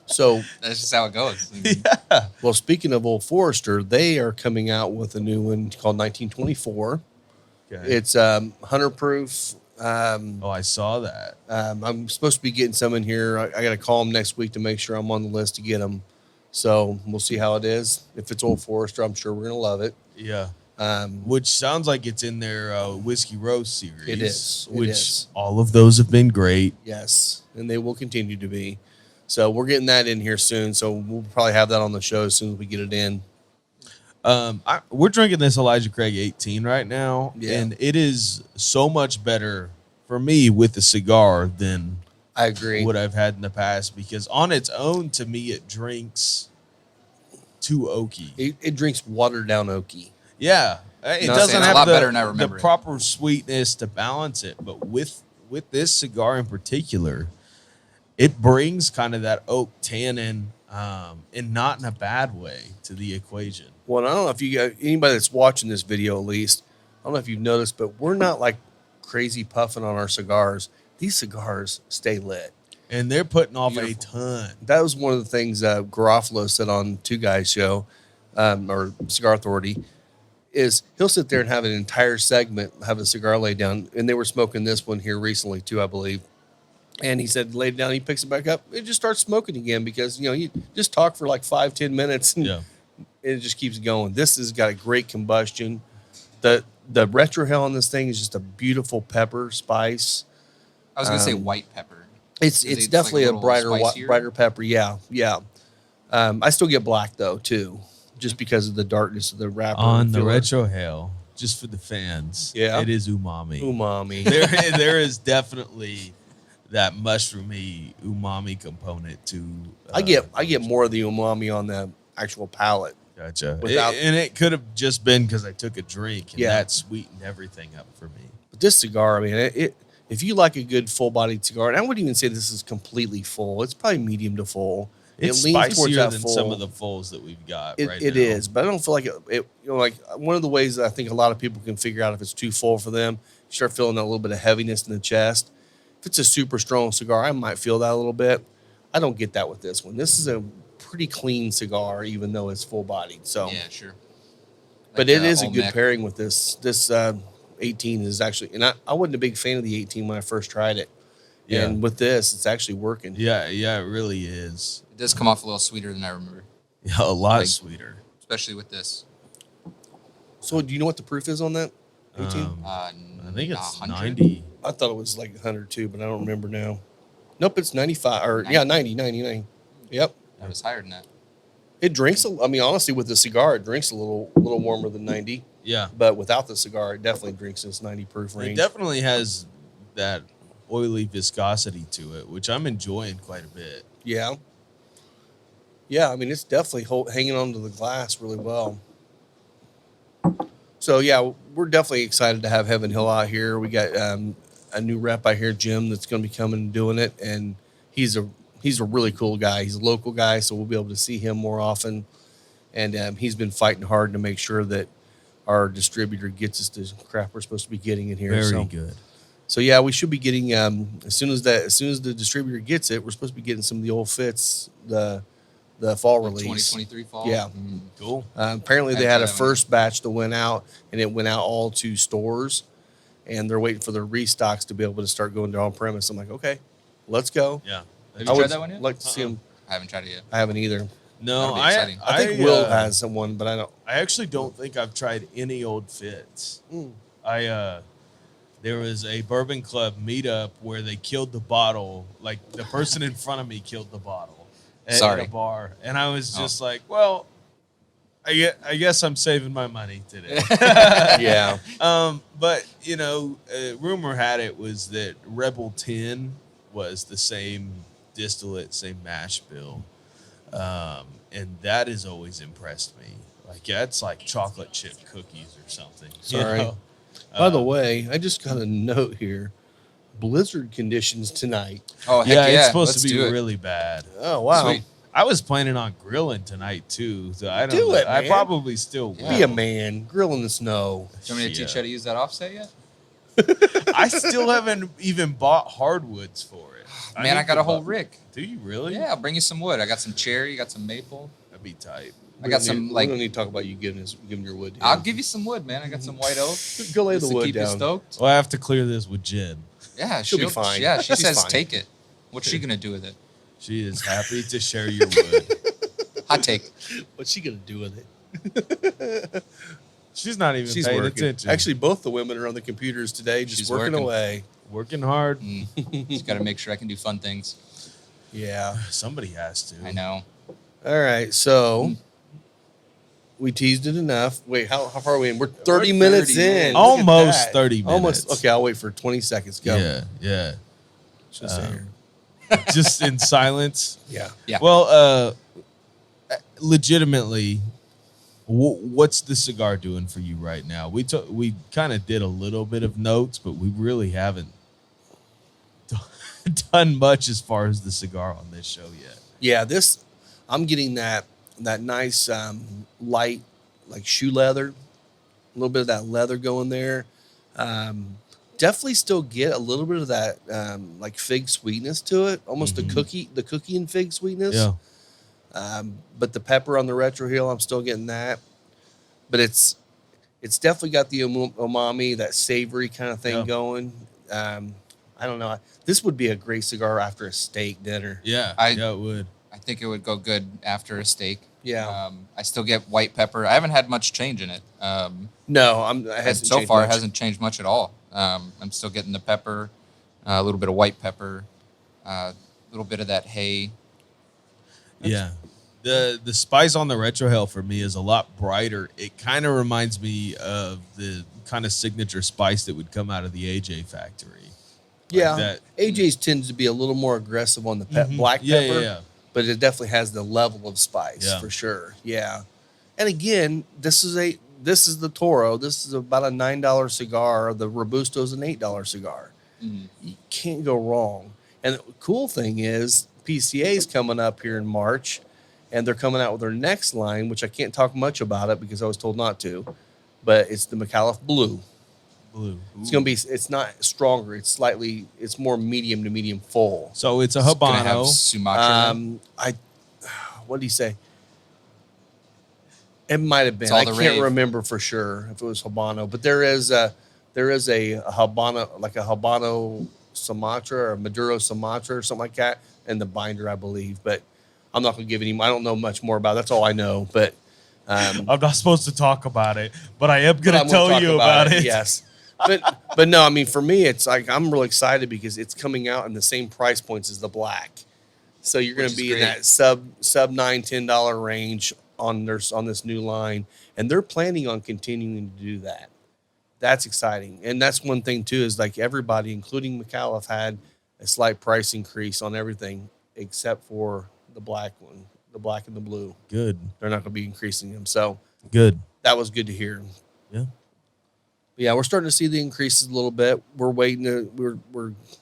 So, That's just how it goes. I mean, well, speaking of Old Forester, they are coming out with a new one called 1924. Okay. It's 100 proof. Oh, I saw that. I'm supposed to be getting some in here. I got to call them next week to make sure I'm on the list to get them. So we'll see how it is. If it's Old Forester, I'm sure we're going to love it. Yeah. Um, Which sounds like it's in their Whiskey Roast series. It is. It Which is. all of those have been great. yes, and they will continue to be. So we're getting that in here soon. So we'll probably have that on the show as soon as we get it in. We're drinking this Elijah Craig 18 right now, Yeah. and it is so much better for me with the cigar than I agree. what I've had in the past because on its own, to me, it drinks too oaky. It drinks watered down oaky. Yeah, it No, doesn't it's a have lot the, better than I remember the it. proper sweetness to balance it. But with this cigar in particular, it brings kind of that oak tannin, and not in a bad way to the equation. Well, I don't know if you got anybody that's watching this video, at least, I don't know if you've noticed, but we're not like crazy puffing on our cigars, these cigars stay lit. And they're putting off Beautiful. a ton. That was one of the things Garofalo said on Two Guys show, or Cigar Authority, is he'll sit there and have an entire segment, have a cigar laid down, and they were smoking this one here recently too, I believe. And he said, laid it down, he picks it back up, it just starts smoking again because, you know, you just talk for like 5-10 minutes and Yeah. it just keeps going. This has got a great combustion. The retrohale on this thing is just a beautiful pepper spice. I was gonna say white pepper. It's It's definitely like a a little spicier? brighter pepper. Yeah, yeah. I still get black though too, just because of the darkness of the wrapper. On the filler. retrohale, just for the fans, Yeah. it is umami. umami. there is definitely that mushroomy umami component to. I get more of the umami on the actual palate. Gotcha. without- And it could have just been because I took a drink, and Yeah. that sweetened everything up for me. But this cigar, I mean, it if you like a good full-bodied cigar, and I wouldn't even say this is completely full. It's probably medium to full. It's it leans towards spicier that than full. some of the fulls that we've got It, right it now. is, but I don't feel like it. You know, like one of the ways that I think a lot of people can figure out if it's too full for them, you start feeling that little bit of heaviness in the chest. If it's a super strong cigar, I might feel that a little bit. I don't get that with this one. This is a pretty clean cigar, even though it's full bodied. So, Yeah, sure. but Like, it is a Olmec. good pairing with this. This 18 is actually, and I wasn't a big fan of the 18 when I first tried it. Yeah. And with this, it's actually working. Yeah, it really is. It does come off a little sweeter than I remember, Yeah, a lot Like- sweeter. especially with this. So, do you know what the proof is on that 18? I think it's 100? 90. I thought it was like 102, but I don't remember now. Nope, it's 95 or yeah, 99. Yep. It was higher than that. It drinks I mean, honestly, with the cigar, it drinks a little warmer than 90, Yeah. but without the cigar, it definitely drinks this 90 proof It range. definitely has that oily viscosity to it, which I'm enjoying quite a bit. Yeah. Yeah, I mean, it's definitely hanging onto the glass really well. So, yeah, we're definitely excited to have Heaven Hill out here. We got a new rep out here, Jim, that's going to be coming and doing it. And he's a really cool guy. He's a local guy, so we'll be able to see him more often. And he's been fighting hard to make sure that our distributor gets us the crap we're supposed to be getting in here. Very so, good. So yeah, we should be getting as soon as the distributor gets it, we're supposed to be getting some of the old fits, the fall release. 2023 fall. Yeah. Mm. Cool. Apparently, they I had a tried that one. first batch that went out, and it went out all to stores, and they're waiting for their restocks to be able to start going to on premise. I'm like, okay, let's go. Yeah. Have I you would tried that one yet? like to see them. I haven't tried it yet. I haven't either. No, That'd be I exciting. I think Will uh, has someone, but I don't. I actually don't think I've tried any old fits. Mm. There was a Bourbon Club meetup where they killed the bottle. Like the person in front of me killed the bottle at Sorry. a bar, and I was Oh. just like, "Well, I guess I'm saving my money today." Yeah, But you know, rumor had it was that Rebel 10 was the same distillate, same mash bill, and that has always impressed me. Like that's like chocolate chip cookies or something. you Sorry. know? By the way, I just got a note here. Blizzard conditions tonight. Oh, heck Yeah, yeah. it's supposed Let's to be do it. really bad. Oh wow! Sweet. I was planning on grilling tonight too, so I don't Do know. it, I man. probably still will. Yeah. Be a man. Grill in the snow. Do you want me to teach you how to use that offset yet? I still haven't even bought hardwoods for it. Man, I need got to a whole buy- rick. Do you really? Yeah, I'll bring you some wood. I got some cherry, got some maple. That'd be tight. I got some We like. don't need to talk about you giving your wood. I'll give you some wood, man. I got some white oak. Go lay just the to wood keep you down. stoked. Well, I have to clear this with Jen. Yeah, She'll be fine. Yeah, she She's says fine. take it. What's she gonna do with it? She is happy to share your wood. Hot take. What's she gonna do with it? She's not even She's paying working. attention. Actually, both the women are on the computers today, just She's working working. away. working hard. Just got to make sure I can do fun things. Yeah. Somebody has to. I know. All right. So we teased it enough. Wait, how far are we in? We're 30 minutes 30 in. minutes. Look at Almost that. 30 minutes. Almost. Okay, I'll wait for 20 seconds. Go. Yeah. Just sit here. Just in silence. Yeah. Yeah. Well, legitimately, what's the cigar doing for you right now? We kind of did a little bit of notes, but we really haven't done much as far as the cigar on this show yet. Yeah. This, I'm getting that nice light, like shoe leather, a little bit of that leather going there. definitely still get a little bit of that like fig sweetness to it, almost the cookie and fig sweetness. Yeah. But the pepper on the Retro Hill, I'm still getting that. But it's definitely got the umami, that savory kind of thing going. I don't know. This would be a great cigar after a steak dinner. Yeah. Yeah, it would. I think it would go good after a steak. Yeah. I still get white pepper. I haven't had much change in it. No, It hasn't changed much at all. I'm still getting the pepper, a little bit of white pepper, a little bit of that hay. Yeah. The spice on the Retro Hell for me is a lot brighter. It kind of reminds me of the kind of signature spice that would come out of the AJ factory. Yeah. That, AJ's tends to be a little more aggressive on the black pepper. Yeah. But it definitely has the level of spice for sure. Yeah. And again, this is the Toro. This is about a $9 cigar. The Robusto is an $8 cigar. You can't go wrong. And the cool thing is PCA is coming up here in March, and they're coming out with their next line, which I can't talk much about it because I was told not to, but it's the McAuliffe Blue. It's going to be, it's not stronger. It's more medium to medium full. So it's a It's gonna have Habano. Sumatra. in it. What did he say? It might have been. all I the can't rave. remember for sure if it was Habano, but there is a Habano, like a Habano Sumatra or Maduro Sumatra or something like that in the binder, I believe. But I'm not going to give any. I don't know much more about it. That's all I know. But I'm not supposed to talk about it, but I am but going I'm to gonna tell talk you about it. Yes. But no, I mean, for me, it's like I'm really excited because it's coming out in the same price points as the black. So you're going Which to is be in great. that sub $9-10 range on this new line, and they're planning on continuing to do that. That's exciting, and that's one thing too is like everybody, including McAuliffe, had a slight price increase on everything except for the black one, the black and the blue. Good. They're not going to be increasing them, so Good. that was good to hear. Yeah. Yeah, we're starting to see the increases a little bit. We're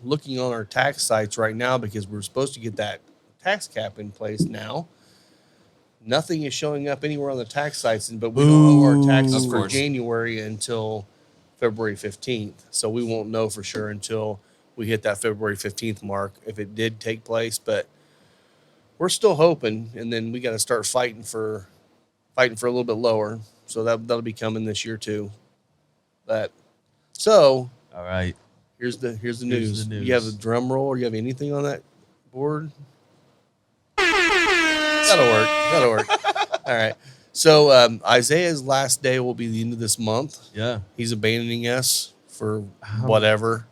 looking on our tax sites right now because we're supposed to get that tax cap in place now. Nothing is showing up anywhere on the tax sites, but we don't owe our taxes Of for course. January until February 15th. So we won't know for sure until we hit that February 15th mark if it did take place. But we're still hoping, and then we got to start fighting for a little bit lower. So that'll be coming this year too. But so All right. here's the news. the news. You have a drum roll, or you have anything on that board? That'll work. All right. So Isaiah's last day will be the end of this month. Yeah. He's abandoning us for whatever.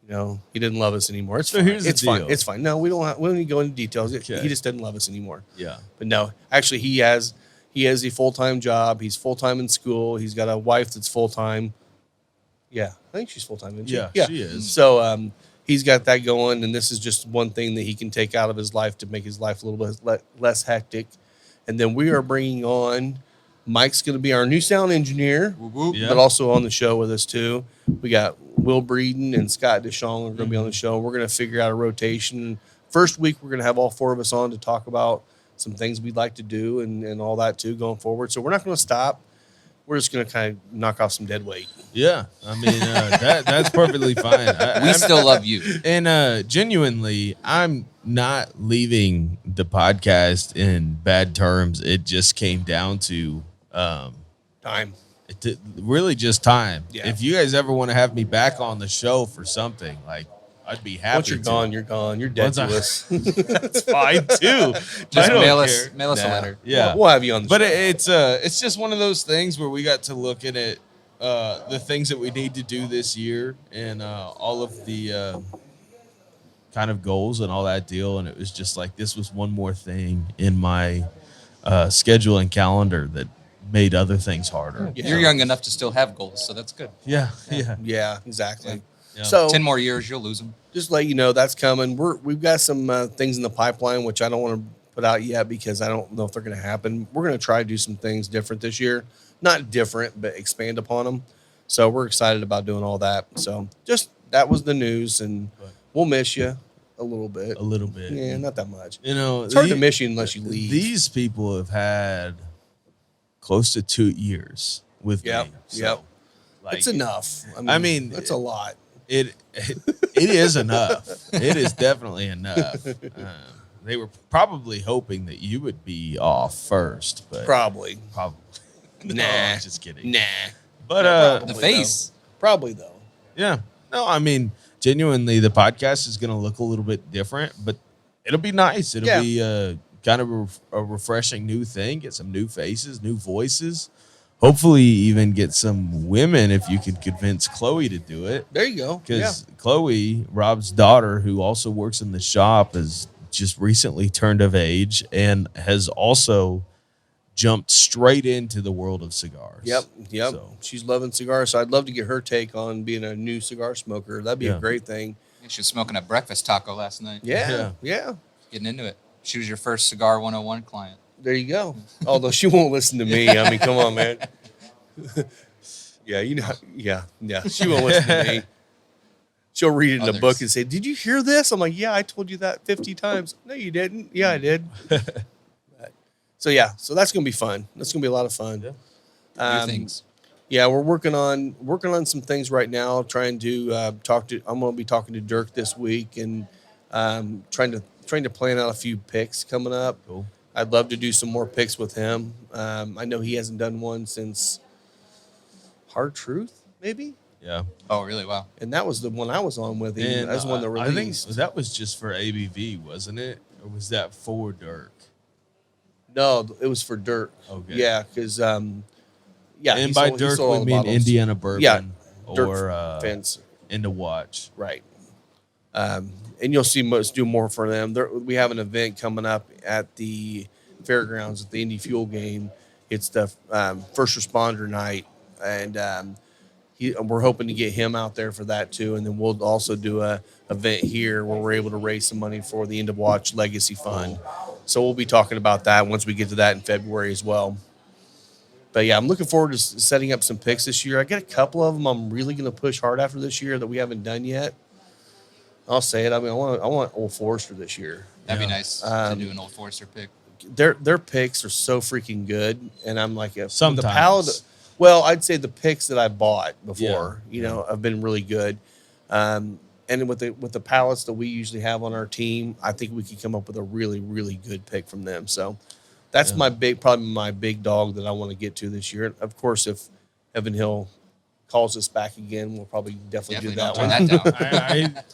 You know, he didn't love us anymore. It's So fine. here's the It's fine. deal. It's fine. No, we don't need to go into details. Okay. He just doesn't love us anymore. Yeah. But no, actually, he has a full-time job. He's full-time in school. He's got a wife that's full-time. Yeah, I think she's full-time. Isn't she? Yeah, she is. So he's got that going, and this is just one thing that he can take out of his life to make his life a little bit less hectic. And then we are bringing on Mike's going to be our new sound engineer, Whoop, whoop. Yeah. but also on the show with us too. We got Will Breeden and Scott Deschong are going to be on the show. We're going to figure out a rotation. First week, we're going to have all four of us on to talk about some things we'd like to do and all that too going forward. So we're not going to stop. We're just going to kind of knock off some dead weight. Yeah. I mean, that's perfectly fine. We still love you. And genuinely, I'm not leaving the podcast in bad terms. It just came down to Time. really just time. Yeah. If you guys ever want to have me back on the show for something, like I'd be happy. Once you're gone, you're gone. You're dead Once to I- us. That's fine too. Just I don't mail care. us a letter. Yeah. We'll have you on the But show. it's just one of those things where we got to look at it, the things that we need to do this year and all of the kind of goals and all that deal. And it was just like this was one more thing in my schedule and calendar that made other things harder. Yeah. You're young enough to still have goals, so that's good. Yeah. Yeah, exactly. Yeah. So 10 more years, you'll lose them. just to let you know that's coming. We've got some things in the pipeline which I don't want to put out yet because I don't know if they're going to happen. We're going to try to do some things different this year, not different, but expand upon them. So we're excited about doing all that. So just that was the news, and we'll miss you a little bit. A little bit. Yeah, not that much. You know, It's hard to miss you unless you leave. These people have had close to 2 years with Yep, me. yep. Like, It's enough. I mean, that's a lot. It is enough. It is definitely enough. They were probably hoping that you would be off first, but Probably. No, Nah. just kidding. Nah. But The Probably, face. Probably though. yeah, no, I mean, genuinely, the podcast is going to look a little bit different, but it'll be nice. It'll be kind of a refreshing new thing. Get some new faces, new voices. Hopefully, even get some women if you can convince Chloe to do it. There you go. Yeah. Because Chloe, Rob's daughter, who also works in the shop, has just recently turned of age and has also jumped straight into the world of cigars. Yep. So, She's loving cigars, so I'd love to get her take on being a new cigar smoker. That'd be Yeah. a great thing. She was smoking a breakfast taco last night. Yeah. Getting into it. She was your first Cigar 101 client. There you go. Although she won't listen to me. I mean, come on, man. Yeah, you know. Yeah. She won't listen to me. She'll read it in a Others. book and say, "Did you hear this?" I'm like, "Yeah, I told you that 50 times." No, you didn't. Yeah, I did. So that's gonna be fun. That's gonna be a lot of fun. Yeah. New things. Yeah, we're working on some things right now. Trying to I'm going to be talking to Dirk this week and trying to plan out a few picks coming up. cool. I'd love to do some more picks with him. I know he hasn't done one since Hard Truth, maybe, Yeah. Oh, really? Wow. and that was the one I was on with him. And That was one that I think released. that was just for ABV, wasn't it? Or was that for Dirk? No, it was for Dirk. Okay. Yeah, because yeah. And he by sold- he Dirk, sold all we the mean bottles. Indiana Bourbon Yeah, Dirk or Fence. Into Watch. Right. And you'll see us do more for them. We have an event coming up at the fairgrounds at the Indy Fuel game. It's the first responder night, and we're hoping to get him out there for that too. And then we'll also do a event here where we're able to raise some money for the End of Watch Legacy Fund. So we'll be talking about that once we get to that in February as well. But yeah, I'm looking forward to setting up some picks this year. I got a couple of them I'm really going to push hard after this year that we haven't done yet. I'll say it. I mean, I want Old Forester this year. That'd Yeah. be nice to do an Old Forester pick. Their picks are so freaking good, and I'm like, the Sometimes. palate. Well, I'd say the picks that I bought before, Yeah. have been really good. And with the pallets that we usually have on our team, I think we could come up with a really, really good pick from them. So that's probably my big dog that I want to get to this year. Of course, if Evan Hill calls us back again, we'll probably definitely do Definitely that don't turn one. that down.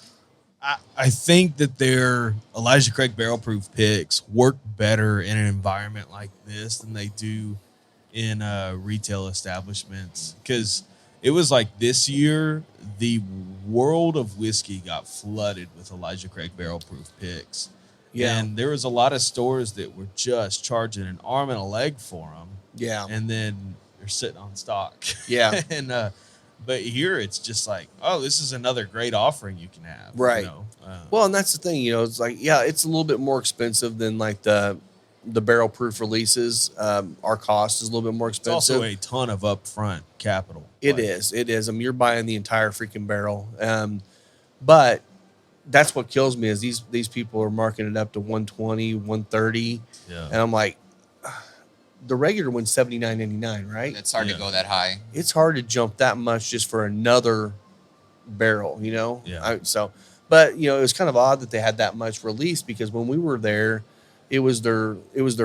I think that their Elijah Craig barrel proof picks work better in an environment like this than they do in retail establishments, because it was like this year the world of whiskey got flooded with Elijah Craig barrel proof picks. Yeah. And there was a lot of stores that were just charging an arm and a leg for them, Yeah. and then they're sitting on stock. Yeah. And but here it's just like, oh, this is another great offering you can have. Right. You know? Well, and that's the thing, it's like, yeah, it's a little bit more expensive than like the barrel proof releases. Our cost is a little bit more it's expensive. also a ton of upfront capital. It is. I mean, you're buying the entire freaking barrel. But that's what kills me is these people are marking it up to 120, 130. Yeah. And I'm like, the regular one's $79.99, right? It's hard Yeah. to go that high. It's hard to jump that much just for another barrel, Yeah. But it was kind of odd that they had that much released, because when we were there, it was their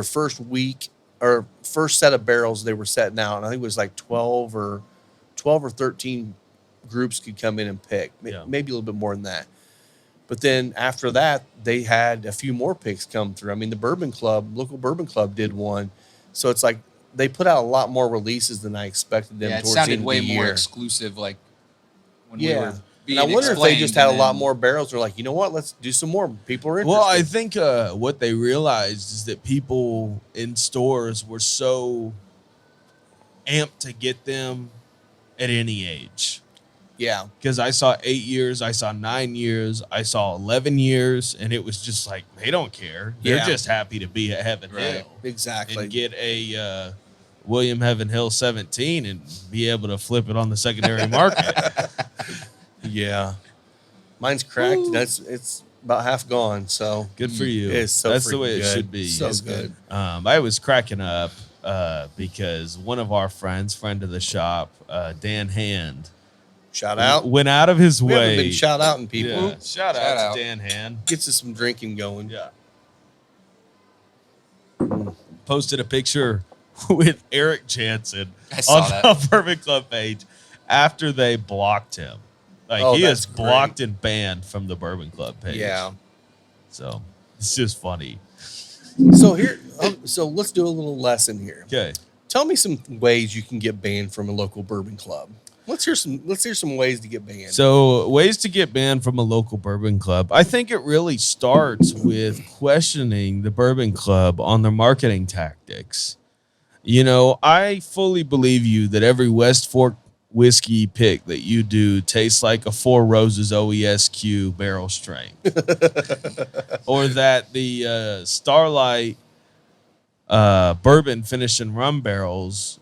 first week or first set of barrels they were setting out. And I think it was like 12 or 13 groups could come in and pick, Yeah. maybe a little bit more than that. But then after that, they had a few more picks come through. I mean, the local bourbon club did one. So it's like they put out a lot more releases than I expected them Yeah, it towards the sounded end of way the more year. exclusive. Like when Yeah. we were being And I wonder if they just explained, had a and lot then- more barrels. They're like, you know what? Let's do some more. People are interested. Well, I think what they realized is that people in stores were so amped to get them at any age. yeah. Because I saw 8 years, I saw 9 years, I saw 11 years, and it was just like, they don't care. They're Yeah. just happy to be at Heaven Right. Hill Exactly. and get a William Heaven Hill 17 and be able to flip it on the secondary market. Yeah. Mine's cracked. It's about half gone. So Good for you. It's so That's the freaking way it good. should be. So It's good. I was cracking up because one of our friend of the shop, Dan Hand, Shout out. Went out of his We haven't way. been shout outing people. Yeah. Shout out out. to Dan Hand. Gets us some drinking going. Yeah. Posted a picture with Eric Jansen I saw on that. the Bourbon Club page after they blocked him. Like Oh, he that's is blocked great. and banned from the Bourbon Club page. Yeah. So it's just funny. So here, so let's do a little lesson here. Okay. Tell me some ways you can get banned from a local bourbon club. Let's hear some ways to get banned. So, ways to get banned from a local bourbon club. I think it really starts with questioning the bourbon club on their marketing tactics. You know, I fully believe you that every West Fork whiskey pick that you do tastes like a Four Roses OESQ barrel strength, or that the Starlight bourbon finished in rum barrels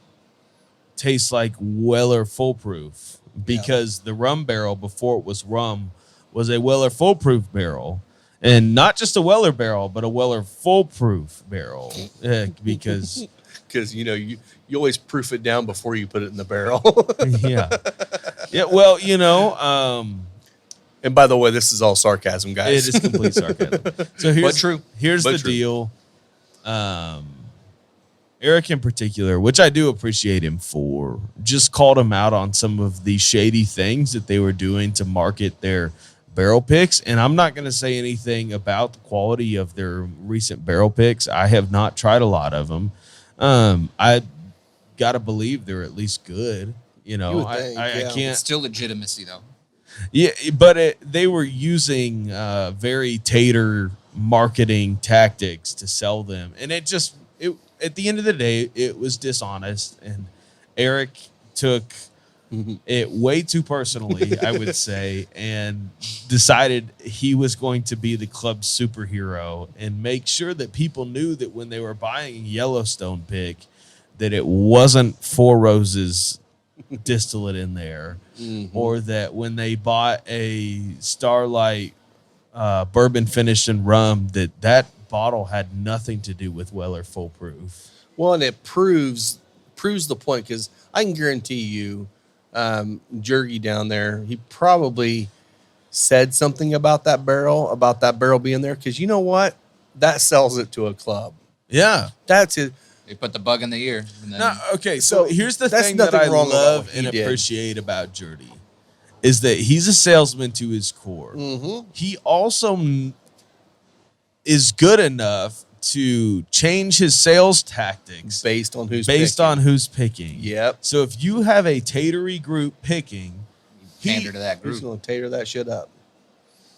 tastes like Weller Full Proof, because the rum barrel before it was rum was a Weller Full Proof barrel, and not just a Weller barrel, but a Weller Full Proof barrel, because you always proof it down before you put it in the barrel. yeah, well, And by the way, this is all sarcasm, guys. it is complete sarcasm. So here's true. Here's But the true. deal. Eric in particular, which I do appreciate him for, just called him out on some of the shady things that they were doing to market their barrel picks. And I'm not going to say anything about the quality of their recent barrel picks. I have not tried a lot of them. I got to believe they're at least good. You know, You would think, I yeah. can't. It's still legitimacy though. Yeah, but they were using very tater marketing tactics to sell them, and it at the end of the day, it was dishonest. And Eric took it way too personally, I would say, and decided he was going to be the club's superhero and make sure that people knew that when they were buying a Yellowstone pick, that it wasn't Four Roses distillate in there, or that when they bought a Starlight bourbon finished in rum, that bottle had nothing to do with Weller Full Proof. Well, and it proves the point, because I can guarantee you, Jergy down there, he probably said something about that barrel being there, because you know what? That sells it to a club. Yeah. That's it. They put the bug in the ear. And then No, okay, so So here's the that's thing that nothing I wrong about love what he and did. appreciate about Jerdy is that he's a salesman to his core. Mm-hmm. He also is good enough to change his sales tactics Based on who's based picking. on who's picking. Yep. So if you have a tatery group picking, pander to that Who's group. going to tater that shit up?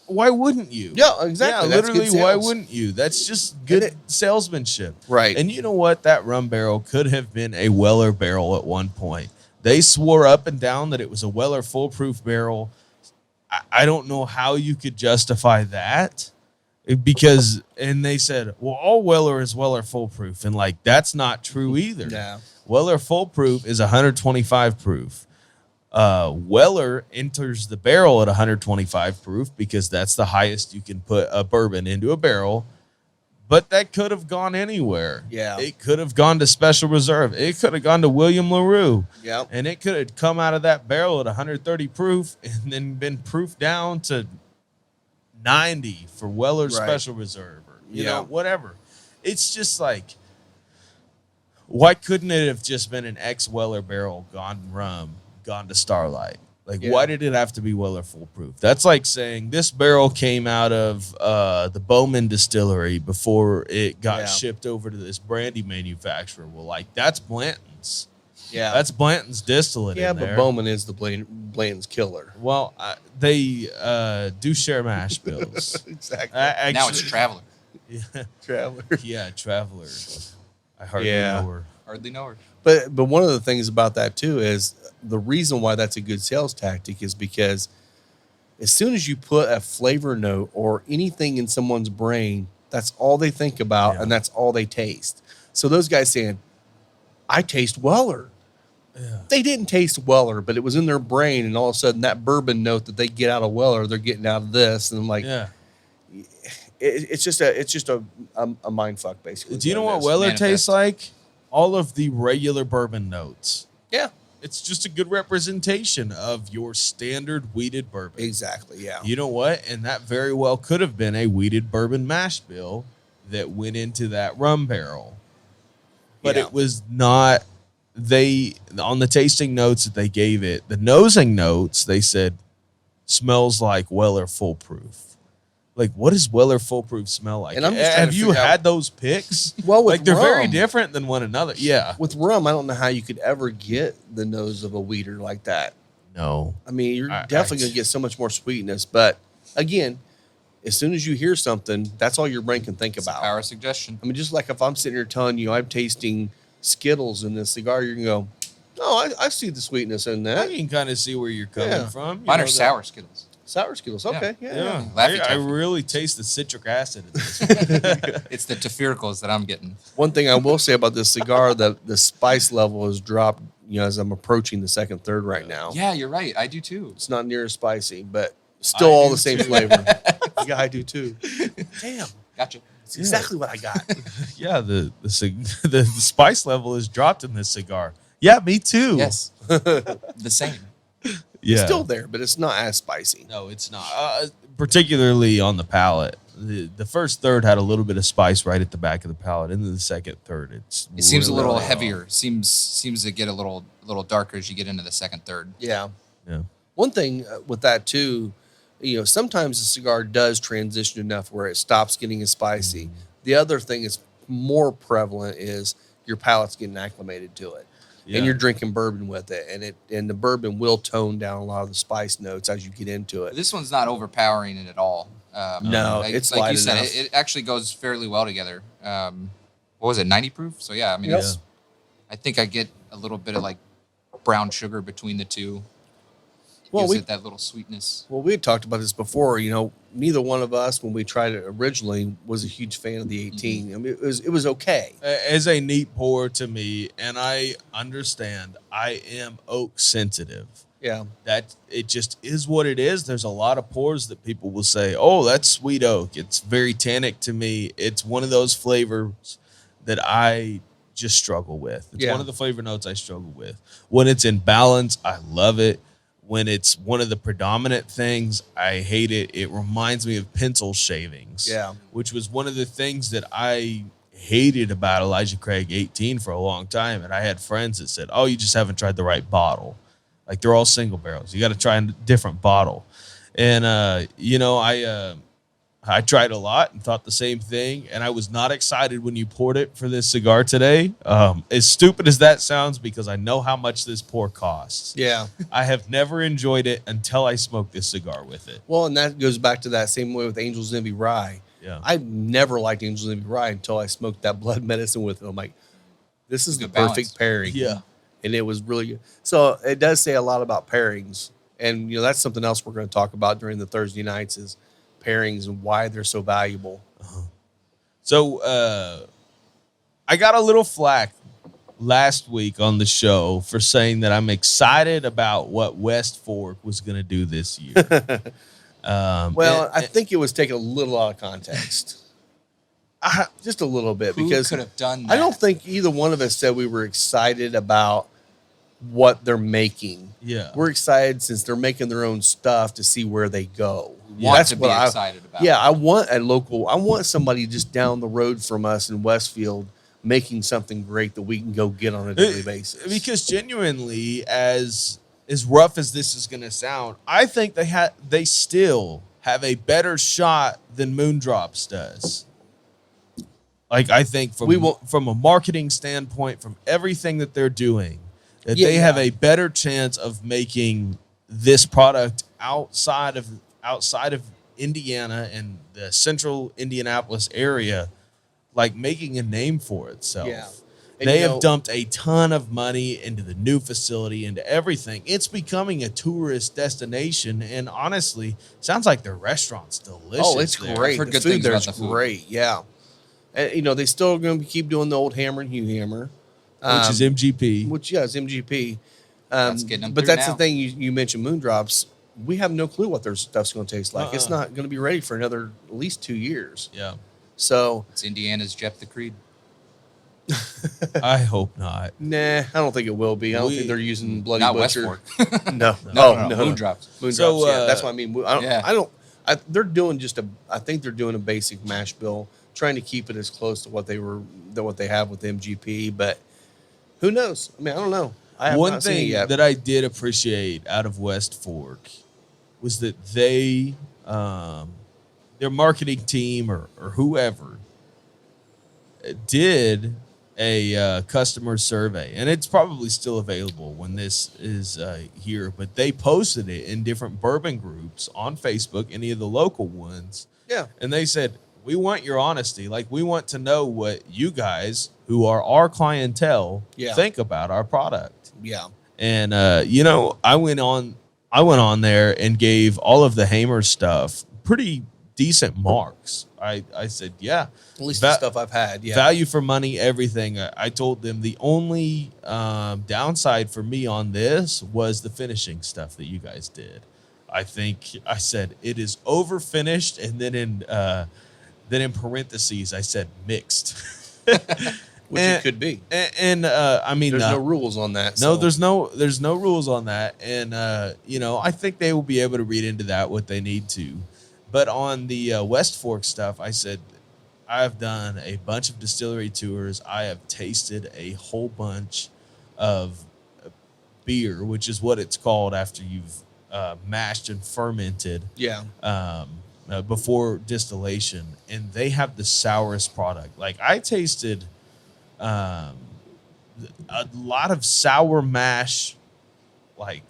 why wouldn't you? Yeah, exactly. Yeah, That's literally, good why sales. wouldn't you? That's just good it- salesmanship. Right. And you know what? That rum barrel could have been a Weller barrel at one point. They swore up and down that it was a Weller Full Proof barrel. I don't know how you could justify that, because, and they said, well, all Weller is Weller Full Proof. And like, that's not true either. No. Weller Full Proof is 125 proof. Weller enters the barrel at 125 proof because that's the highest you can put a bourbon into a barrel. But that could have gone anywhere. Yeah. It could have gone to Special Reserve. It could have gone to William LaRue. Yep. And it could have come out of that barrel at 130 proof and then been proofed down to 90 for Weller Right. Special Reserve, or you Yeah. know, whatever. It's just like, why couldn't it have just been an ex-Weller barrel gone rum, gone to Starlight? Like, Yeah. why did it have to be Weller Full Proof? That's like saying this barrel came out of the Bowman distillery before it got Yeah. shipped over to this brandy manufacturer. Well, like, that's Blanton's. Yeah. That's Blanton's distillate yeah, in but there. Bowman is the Blanton's killer. Well, they do share mash bills. Exactly. Now it's Traveler. Yeah, Traveler. yeah, Traveler. I hardly Yeah. know her. Hardly know her. But one of the things about that too is the reason why that's a good sales tactic is because as soon as you put a flavor note or anything in someone's brain, that's all they think about Yeah. and that's all they taste. So those guys saying, I taste Weller. Yeah. They didn't taste Weller, but it was in their brain, and all of a sudden that bourbon note that they get out of Weller, they're getting out of this. And I'm like, Yeah. it's just a mind fuck basically. Do you know it what is. Weller Manifest. tastes like? All of the regular bourbon notes. Yeah. it's just a good representation of your standard weeded bourbon. Exactly. Yeah. You know what? And that very well could have been a weeded bourbon mash bill that went into that rum barrel. But Yeah. it was not. They, on the tasting notes that they gave it, the nosing notes, they said, smells like Weller Foolproof. Like, what does Weller Foolproof smell like? And I'm just trying Have to you figure out- had those picks? Well, with like, they're very rum- different than one another. Yeah. With rum, I don't know how you could ever get the nose of a weeder like that. No. I mean, you're I- definitely going to get so much more sweetness. But again, as soon as you hear something, that's all your brain can think It's a about. power suggestion. I mean, just like if I'm sitting here telling you I'm tasting Skittles in this cigar, you're going to go, oh, I see the sweetness in I that. can kind of see where you're coming Yeah. from. You Mine know, are that- sour Skittles. Sour Skittles. Okay. Yeah. Yeah. Laffy I Taffy. really taste the citric acid in this. It's the tefiricals that I'm getting. One thing I will say about this cigar, the spice level has dropped, as I'm approaching the second, third right now. Yeah, you're right. I do too. It's not near as spicy, but still I all do the same too. flavor. Yeah, I do too. Damn. Gotcha. It's exactly what I got. Yeah, the spice level is dropped in this cigar. Yeah, me too. Yes. The same. Yeah. Still there, but it's not as spicy. No, it's not. Particularly on the palate. The first third had a little bit of spice right at the back of the palate. Into the second third, It seems a really little raw. heavier. Seems to get a little darker as you get into the second, third. Yeah. Yeah. One thing with that too, sometimes the cigar does transition enough where it stops getting as spicy. The other thing that's more prevalent is your palate's getting acclimated to it. Yeah. And you're drinking bourbon with it, and the bourbon will tone down a lot of the spice notes as you get into it. This one's not overpowering it at all. No, like, it's like light you said, enough. it actually goes fairly well together. What was it, 90 proof? So yeah, I mean, Yep. it's, I think I get a little bit of like brown sugar between the two. Well, Gives we it that little sweetness. Well, we had talked about this before. Neither one of us, when we tried it originally, was a huge fan of the 18. I mean, it was okay. As a neat pour to me, and I understand I am oak sensitive. Yeah, That it just is what it is. There's a lot of pours that people will say, "Oh, that's sweet oak." It's very tannic to me. It's one of those flavors that I just struggle with. It's Yeah. one of the flavor notes I struggle with. When it's in balance, I love it. When it's one of the predominant things, I hate it. It reminds me of pencil shavings. Yeah. Which was one of the things that I hated about Elijah Craig 18 for a long time. And I had friends that said, "Oh, you just haven't tried the right bottle. Like, they're all single barrels. You got to try a different bottle." And, I tried a lot and thought the same thing. And I was not excited when you poured it for this cigar today. As stupid as that sounds, because I know how much this pour costs. yeah. I have never enjoyed it until I smoked this cigar with it. Well, and that goes back to that same way with Angel's Envy Rye. Yeah. I never liked Angel's Envy Rye until I smoked that blood medicine with it. I'm like, this is the Good balance. perfect pairing. Yeah. And it was really good. So it does say a lot about pairings. And, that's something else we're going to talk about during the Thursday nights is pairings and why they're so valuable. So I got a little flack last week on the show for saying that I'm excited about what West Fork was going to do this year. Well, I think it was taken a little out of context. Just a little bit, Who because could have done that? I don't think either one of us said we were excited about what they're making. Yeah. We're excited since they're making their own stuff to see where they go. want That's to be what excited about. Yeah, I want somebody just down the road from us in Westfield making something great that we can go get on a daily basis. Because genuinely, as rough as this is going to sound, I think they still have a better shot than Moondrops does. Like, I think from a marketing standpoint, from everything that they're doing, that they have a better chance of making this product outside of Indiana and the central Indianapolis area, like making a name for itself. Yeah. And They have dumped a ton of money into the new facility, into everything. It's becoming a tourist destination, and honestly, sounds like their restaurant's delicious. Oh, it's there. great. I've heard The good food things there about is the food. great. Yeah. And, they still going to keep doing the old Hammer and Hugh Hammer. Which is MGP. Which, is MGP. That's getting them But through that's now. the thing you mentioned, Moondrops. We have no clue what their stuff's going to taste like. It's not going to be ready for another at least 2 years. Yeah. So, It's Indiana's Jeff the Creed. I hope not. Nah, I don't think it will be. I don't We- think they're using Bloody Not West Butcher. Fork. No, No, Moondrops. Moondrops. So, Yeah, that's what I mean. Yeah. They're doing I think they're doing a basic mash bill, trying to keep it as close to what they have with MGP. But who knows? I mean, I don't know. I have One not seen it thing yet. that I did appreciate out of West Fork was that they, their marketing team or whoever, did a customer survey, and it's probably still available when this is here. But they posted it in different bourbon groups on Facebook, any of the local ones, Yeah. and they said, "We want your honesty. Like, we want to know what you guys, who are our clientele, Yeah. think about our product." Yeah. And I went on there and gave all of the Hamer stuff pretty decent marks. I said, yeah, At least the stuff I've had. Yeah. value for money, everything. I told them the only downside for me on this was the finishing stuff that you guys did. I said it is over finished, and then in parentheses I said mixed. Which it could be. And I mean, There's no rules on that. no, so- there's no rules on that, and I think they will be able to read into that what they need to. But on the West Fork stuff, I said I've done a bunch of distillery tours. I have tasted a whole bunch of beer, which is what it's called after you've mashed and fermented Yeah. before distillation, and they have the sourest product. Like, I tasted a lot of sour mash like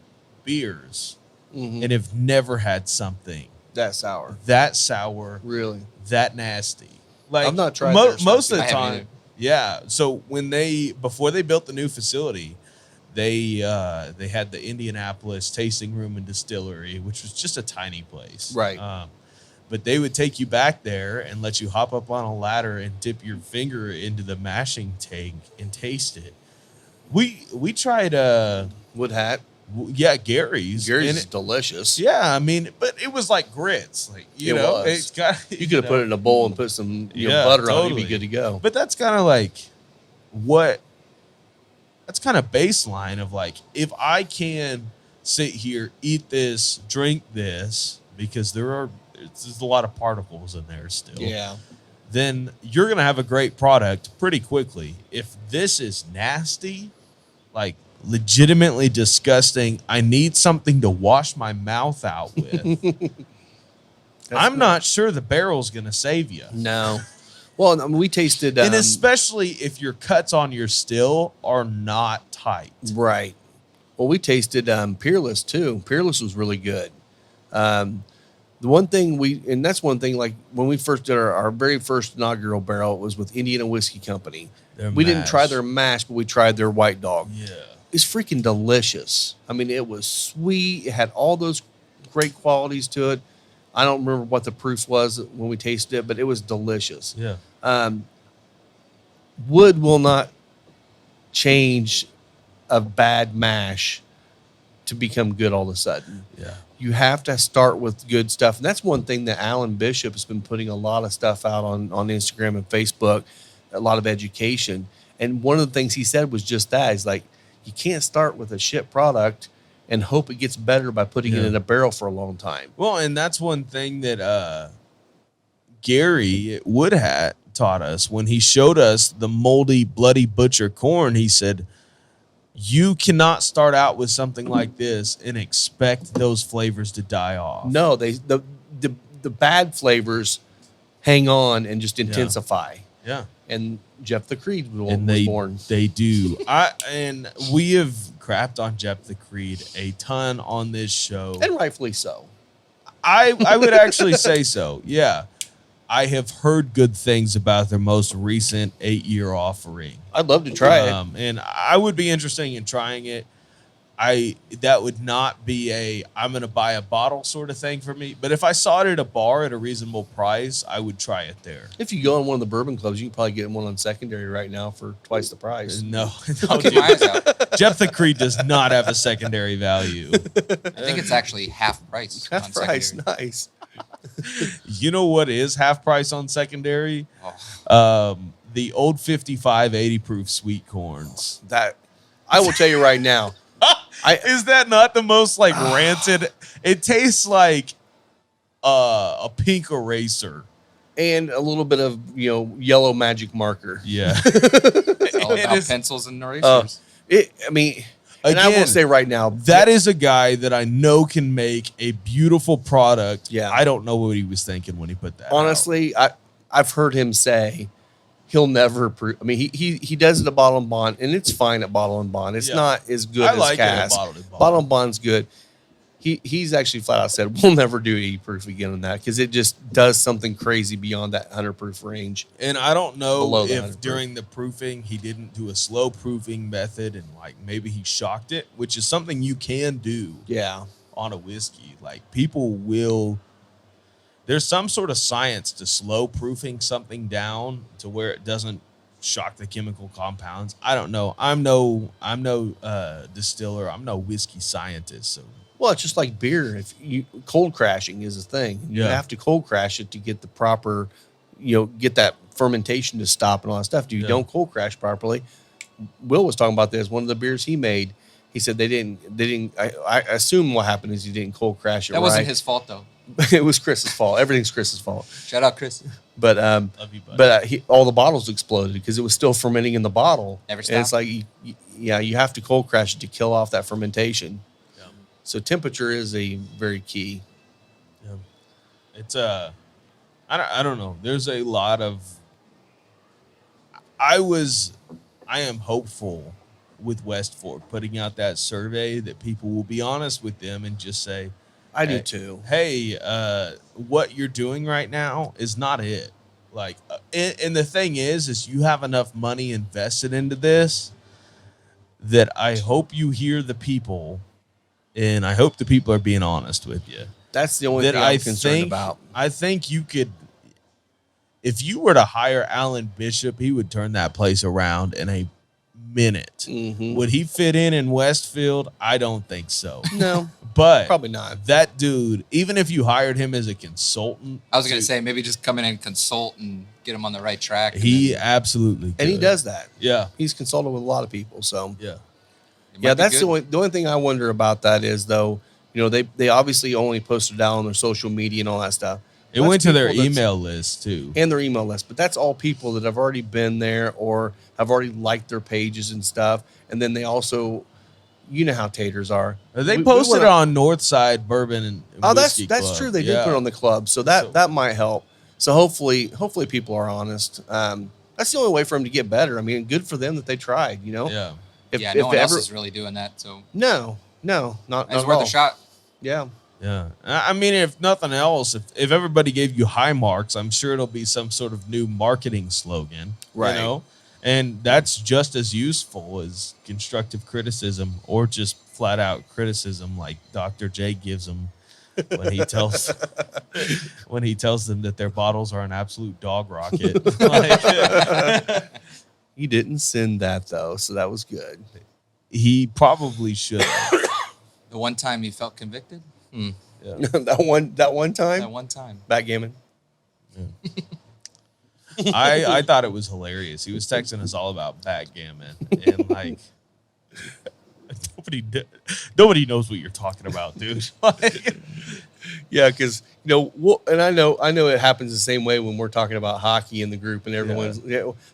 beers, Mhm. and have never had something That sour. that sour, Really. that nasty. Like, I've not tried their most stuff of the yet. I haven't time. either. Yeah. So before they built the new facility, they had the Indianapolis tasting room and distillery, which was just a tiny place. Right. But they would take you back there and let you hop up on a ladder and dip your finger into the mashing tank and taste it. We tried Wood hat. Gary's. Gary's and is delicious. yeah, I mean, but it was like grits. Like, It was. it's got You could have put it in a bowl and put some Yeah, butter on it. totally. You'd be good to go. But that's kind of like that's kind of baseline of like, if I can sit here, eat this, drink this, because there's a lot of particles in there still. Yeah. Then you're going to have a great product pretty quickly. If this is nasty, like legitimately disgusting, I need something to wash my mouth out with. I'm not sure the barrel's going to save you. No. Well, I mean, we tasted. And especially if your cuts on your still are not tight. Right. Well, we tasted Peerless too. Peerless was really good. The one thing that's one thing, like when we first did our very first inaugural barrel, it was with Indiana Whiskey Company. Their We didn't try mash. their mash, but we tried their white dog. Yeah. It's freaking delicious. I mean, it was sweet. It had all those great qualities to it. I don't remember what the proof was when we tasted it, but it was delicious. Yeah. Wood will not change a bad mash to become good all of a sudden. Yeah. You have to start with good stuff. And that's one thing that Alan Bishop has been putting a lot of stuff out on Instagram and Facebook, a lot of education. And one of the things he said was just that. He's like, you can't start with a shit product and hope it gets better by putting it Yeah. in a barrel for a long time. Well, and that's one thing that Gary Woodhat taught us when he showed us the moldy, bloody butcher corn. He said, you cannot start out with something like this and expect those flavors to die off. No, the bad flavors hang on and just intensify. Yeah. And Jeff the Creed was And they born. they do. And we have crapped on Jeff the Creed a ton on this show. And rightfully so. I would actually say so. Yeah. I have heard good things about their most recent 8-year offering. I'd love to try it. And I would be interested in trying it. That would not be I'm going to buy a bottle sort of thing for me. But if I saw it at a bar at a reasonable price, I would try it there. If you go in one of the bourbon clubs, you can probably get one on secondary right now for twice the price. No, I'll keep my eyes out. Jeff the Creed does not have a secondary value. I think it's actually half price. Half on price, secondary. nice. You know what is half price on secondary? Oh, the old 55 80 proof sweet corns. That I will tell you right now. Is that not the most like rancid? It tastes like a pink eraser. And a little bit of yellow magic marker. Yeah. It's all It about is- pencils and erasers. I mean, and I will Again, say right now, That is a guy that I know can make a beautiful product. Yeah. I don't know what he was thinking when he put that. honestly, I've heard him say he'll never prove. I mean, he does it at Bottle and Bond, and it's fine at Bottle and Bond. It's Yeah. not as good I as like it at Cass. Bottle and Bond. Bottle and Bond's good. He's actually flat out said we'll never do 80 proof again on that because it just does something crazy beyond that 100 proof range. And I don't know Below the 100 if proof. during the proofing he didn't do a slow proofing method and like maybe he shocked it, which is something you can do Yeah, on a whiskey. Like people will. There's some sort of science to slow proofing something down to where it doesn't shock the chemical compounds. I don't know. I'm no distiller. I'm no whiskey scientist. So well, it's just like beer. If cold crashing is a thing, you Yeah. have to cold crash it to get the proper, get that fermentation to stop and all that stuff. If you Yeah. don't cold crash properly, Will was talking about this. One of the beers he made, he said they didn't. I assume what happened is he didn't cold crash it. That wasn't right. his fault though. It was Chris's fault. Everything's Chris's fault. Shout out Chris. But love you, buddy. all the bottles exploded because it was still fermenting in the bottle. Never And it's stop. like you have to cold crash it to kill off that fermentation. Yeah. So temperature is a very key. Yeah. It's I don't know. There's a lot of I am hopeful with West Fork putting out that survey that people will be honest with them and just say, I do Hey. too. hey, what you're doing right now is not it. Like, and the thing is you have enough money invested into this that I hope you hear the people, and I hope the people are being honest with you. That's the only That thing I'm concerned about. I think you could, if you were to hire Alan Bishop, he would turn that place around in a minute. Mhm. Would he fit in Westfield? I don't think so. No, But probably not. that dude, even if you hired him as a consultant, I was gonna say maybe just come in and consult and get him on the right track. and he then absolutely And he could. does that. Yeah, He's consulted with a lot of people. So yeah. it might yeah, be that's good. the only thing I wonder about that is though, they obviously only posted out on their social media and all that stuff. It That's went to their people that's- email list too. and their email list, but that's all people that have already been there or have already liked their pages and stuff. And then they also, you know how taters are. They We posted went it on Northside Bourbon and Oh, that's Whiskey that's Club. true. They Yeah. did put it on the club, so that So- that might help. So hopefully people are honest. That's the only way for them to get better. I mean, good for them that they tried. Yeah. If, Yeah, if no one else ever- is really doing that, so no, not it's at worth all. a shot. Yeah, Yeah. I mean, if nothing else, if everybody gave you high marks, I'm sure it'll be some sort of new marketing slogan. Right. You know? And that's just as useful as constructive criticism or just flat out criticism like Dr. J gives them when he tells them that their bottles are an absolute dog rocket. Like, he didn't send that though, so that was good. he probably should. The one time you felt convicted? Yeah. that one time, That one time. backgammon. I thought it was hilarious. He was texting us all about backgammon and like nobody knows what you're talking about, dude. Like, Yeah, because and I know it happens the same way when we're talking about hockey in the group, and everyone's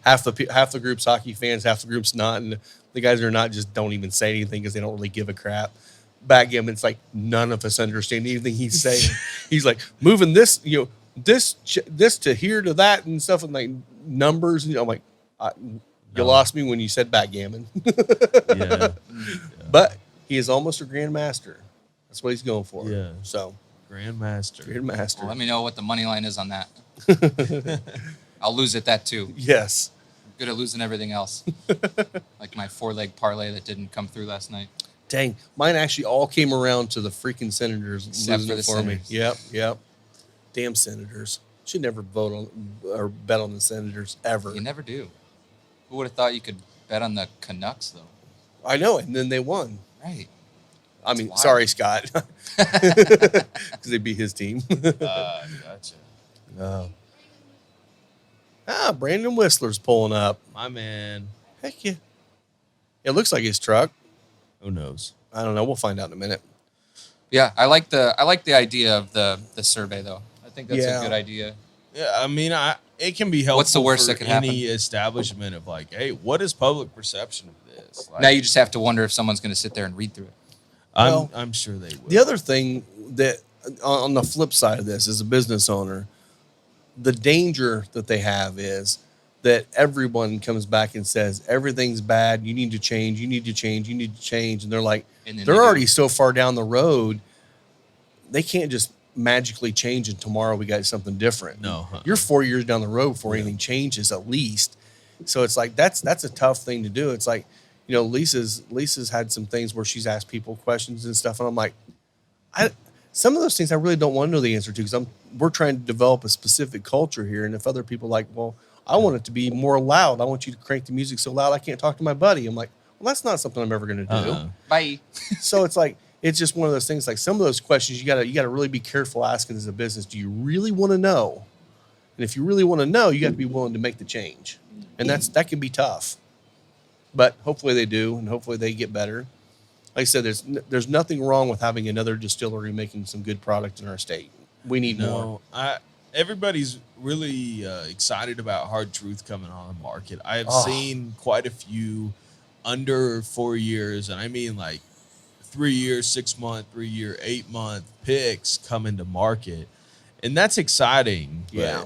half the group's hockey fans, half the group's not, and the guys that are not just don't even say anything because they don't really give a crap. Backgammon's like none of us understand anything he's saying. He's like moving this, this to here to that and stuff, and like numbers. And I'm like, you No. lost me when you said backgammon. yeah. But he is almost a grandmaster. That's what he's going for. Yeah. So Grandmaster. grandmaster. Well, let me know what the money line is on that. I'll lose at that too. Yes. I'm good at losing everything else. Like my 4-leg parlay that didn't come through last night. Dang, mine actually all came around to the freaking Senators Except losing for it the for Senators. me. Yep. Damn Senators. Should never vote on or bet on the Senators ever. You never do. Who would have thought you could bet on the Canucks though? I know, and then they won. Right. I mean, wild. sorry, Scott, because they beat his team. Gotcha. Oh. Brandon Whistler's pulling up. My man. Heck yeah. It looks like his truck. Who knows? I don't know. We'll find out in a minute. Yeah, I like the idea of the survey though. I think that's Yeah. a good idea. Yeah, I mean, it can be helpful. What's the worst for that could any happen? establishment of like, hey, what is public perception of this? Like, Now you just have to wonder if someone's going to sit there and read through it. Well, I'm sure they will. The other thing that, on the flip side of this, as a business owner, the danger that they have is that everyone comes back and says everything's bad. You need to change. You need to change. You need to change. And they're like, And then they're they do. already so far down the road. They can't just magically change and tomorrow we got something different. No. You're 4 years down the road before anything changes, at least. So it's like that's a tough thing to do. It's like, you know, Lisa's had some things where she's asked people questions and stuff, and I'm like, some of those things I really don't want to know the answer to, because we're trying to develop a specific culture here. And if other people are like, well, I want it to be more loud. I want you to crank the music so loud I can't talk to my buddy. I'm like, well, that's not something I'm ever going to do. Uh-uh. Bye. So it's like, it's just one of those things. Like some of those questions, you gotta really be careful asking as a business. Do you really want to know? And if you really want to know, you got to be willing to make the change, and that can be tough. But hopefully they do, and hopefully they get better. Like I said, there's nothing wrong with having another distillery making some good product in our state. We need more. No, everybody's really excited about Hard Truth coming on the market. I have Oh. seen quite a few under 4 years, and I mean like 3 years, 6 month, 3 year, 8 month picks come into market, and that's exciting. but, Yeah.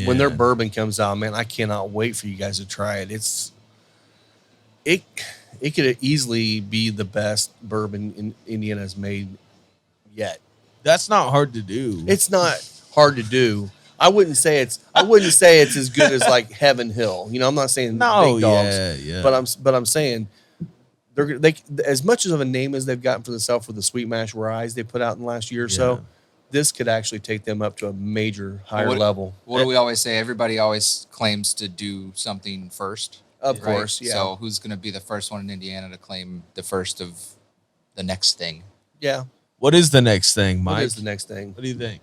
When their man, bourbon comes out, man, I cannot wait for you guys to try it. It could easily be the best bourbon in Indiana has made yet. that's not hard to do. It's not hard to do. I wouldn't say it's as good as like Heaven Hill. You know, I'm not saying no, big dogs, yeah. but I'm saying they as much of a name as they've gotten for themselves with the Sweet Mash Rise they put out in the last year or Yeah. so. This could actually take them up to a major higher What- level. What do we always say? Everybody always claims to do something first. Of right? course, yeah. So who's going to be the first one in Indiana to claim the first of the next thing? Yeah. What is the next thing, Mike? What is the next thing? What do you think?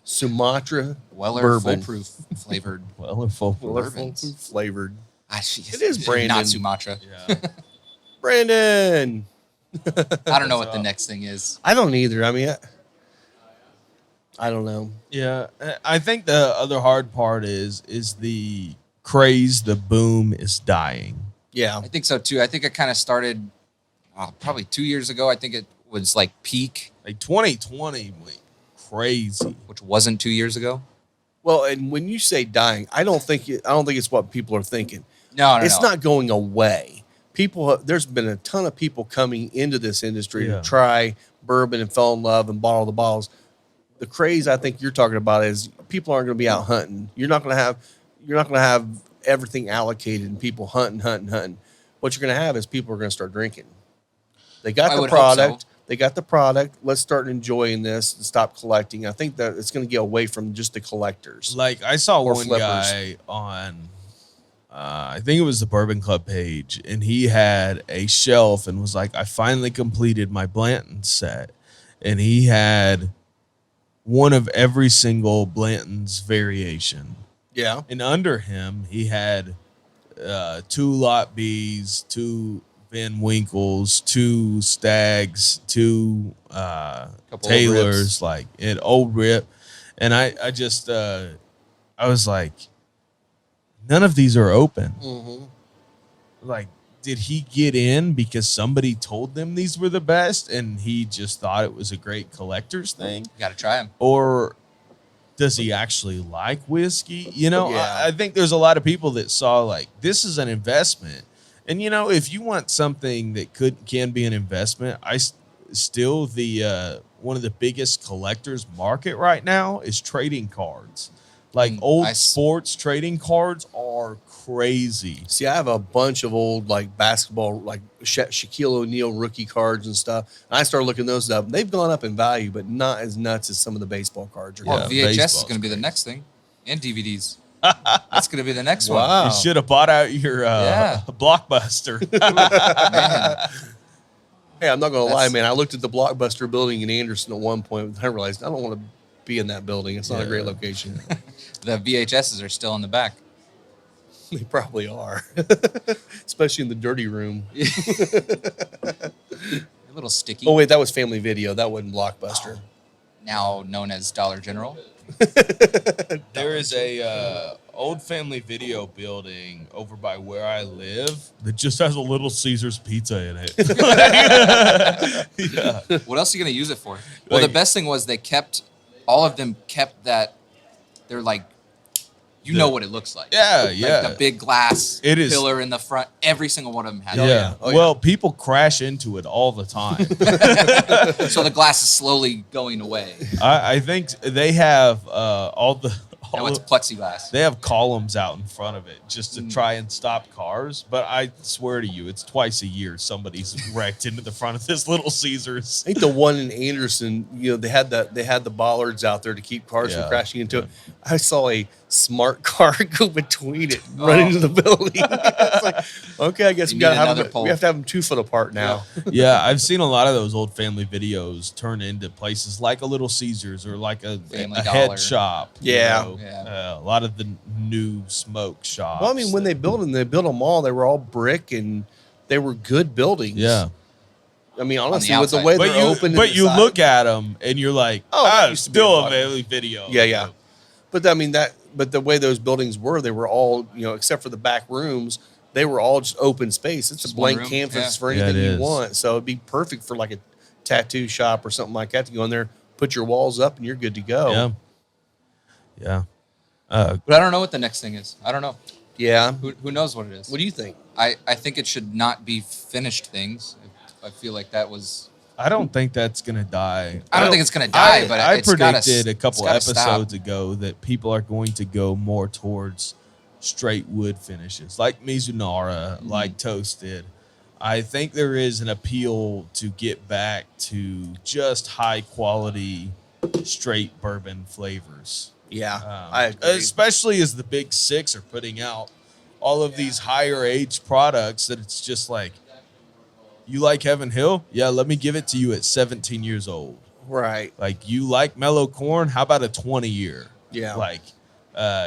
Sumatra Weller Bourbon. Foolproof flavored. Well, or full. Weller Bourbons. flavored. It is Brandon. Not Sumatra. Yeah. Brandon. I don't know what the next thing is. I don't either. I mean, I don't know. Yeah, I think the other hard part is the craze, the boom is dying. Yeah. I think so too. I think it kind of started probably 2 years ago. I think it was like peak, Like 2020 went crazy. which wasn't 2 years ago. Well, and when you say dying, I don't think it's what people are thinking. No, It's not going away. There's been a ton of people coming into this industry Yeah. to try bourbon and fell in love and bought all the bottles. The craze I think you're talking about is people aren't going to be out hunting. You're not going to have everything allocated and people hunting. What you're going to have is people are going to start drinking. They got I the would hope product. so. They got the product. Let's start enjoying this and stop collecting. I think that it's going to get away from just the collectors. Like I saw Or one flippers. guy on, I think it was the Bourbon Club page, and he had a shelf and was like, "I finally completed my Blanton set," and he had one of every single Blanton's variation. Yeah. And under him, he had 2 Lot B's, 2 Van Winkles, 2 Stags, 2 Couple Old Taylors, Rips. like an Old Rip. And I just, I was like, none of these are open. Mm-hmm. Like, did he get in because somebody told them these were the best and he just thought it was a great collector's thing? You got to try them. Or does he actually like whiskey? You know, Yeah. I think there's a lot of people that saw like this is an investment, and you know, if you want something that can be an investment, still the one of the biggest collectors market right now is trading cards. Like old sports trading cards are crazy. See, I have a bunch of old like basketball, like Shaquille O'Neal rookie cards and stuff. And I started looking those up. They've gone up in value, but not as nuts as some of the baseball cards are. Well, Yeah, VHS is baseball's going to be the crazy. next thing, and DVDs. That's going to be the next one. Wow. You should have bought out your Yeah. Blockbuster. Man, Hey, I'm not going to lie, That's- man. I looked at the Blockbuster building in Anderson at one point. And I realized I don't want to be in that building. It's not a great Yeah. location. The VHSs are still in the back. They probably are, especially in the dirty room. A little sticky. Oh wait, that was Family Video. That wasn't Blockbuster. Now known as Dollar General. There is a old Family Video building over by where I live that just has a Little Caesars pizza in it. Yeah. What else are you gonna use it for? Well, Like- the best thing was all of them kept that. They're like, you know what it looks like. Yeah, Like yeah. the big glass It is- pillar in the front. Every single one of them had Yeah. that. Oh, yeah. Well, people crash into it all the time. So the glass is slowly going away. I think they have all the. Now it's plexiglass. They have columns out in front of it just to try and stop cars. But I swear to you, it's twice a year somebody's wrecked into the front of this Little Caesars. I think the one in Anderson, they had the bollards out there to keep cars Yeah. from crashing into it. I saw a smart car go between it, and run into the building. It's like, okay, I guess You we gotta need have another them. pole. We have to have them 2 foot apart now. Yeah, I've seen a lot of those old Family Videos turn into places like a Little Caesars or like a Family head Dollar. shop. Yeah. Yeah. A lot of the new smoke shops. Well, I mean, when they built them all, they were all brick and they were good buildings. Yeah. I mean, honestly, with the outside. way But they're open, but and you inside- look at them and you're like, Oh, that it's used to be still a a Family Video. Yeah, yeah. But I mean but the way those buildings were, they were all, except for the back rooms, they were all just open space. It's Just a blank one room, canvas yeah. for Yeah, anything it you is. want. So it'd be perfect for like a tattoo shop or something like that to go in there, put your walls up, and you're good to go. Yeah. Yeah. But I don't know what the next thing is. I don't know. Yeah. Who knows what it is? What do you think? I think it should not be finished things. I feel like that was. I don't think that's gonna die. I don't think it's gonna die, but I it's gotta predicted a it's couple gotta stop. episodes ago that people are going to go more towards straight wood finishes, like Mizunara, Mm-hmm. like Toasted. I think there is an appeal to get back to just high quality straight bourbon flavors. Yeah. I agree. Especially as the big six are putting out all of these higher aged products that it's just like, you like Heaven Hill? Yeah, let me give it to you at 17 years old. Right. Like, you like Mellow Corn? How about a 20-year? Yeah. Like,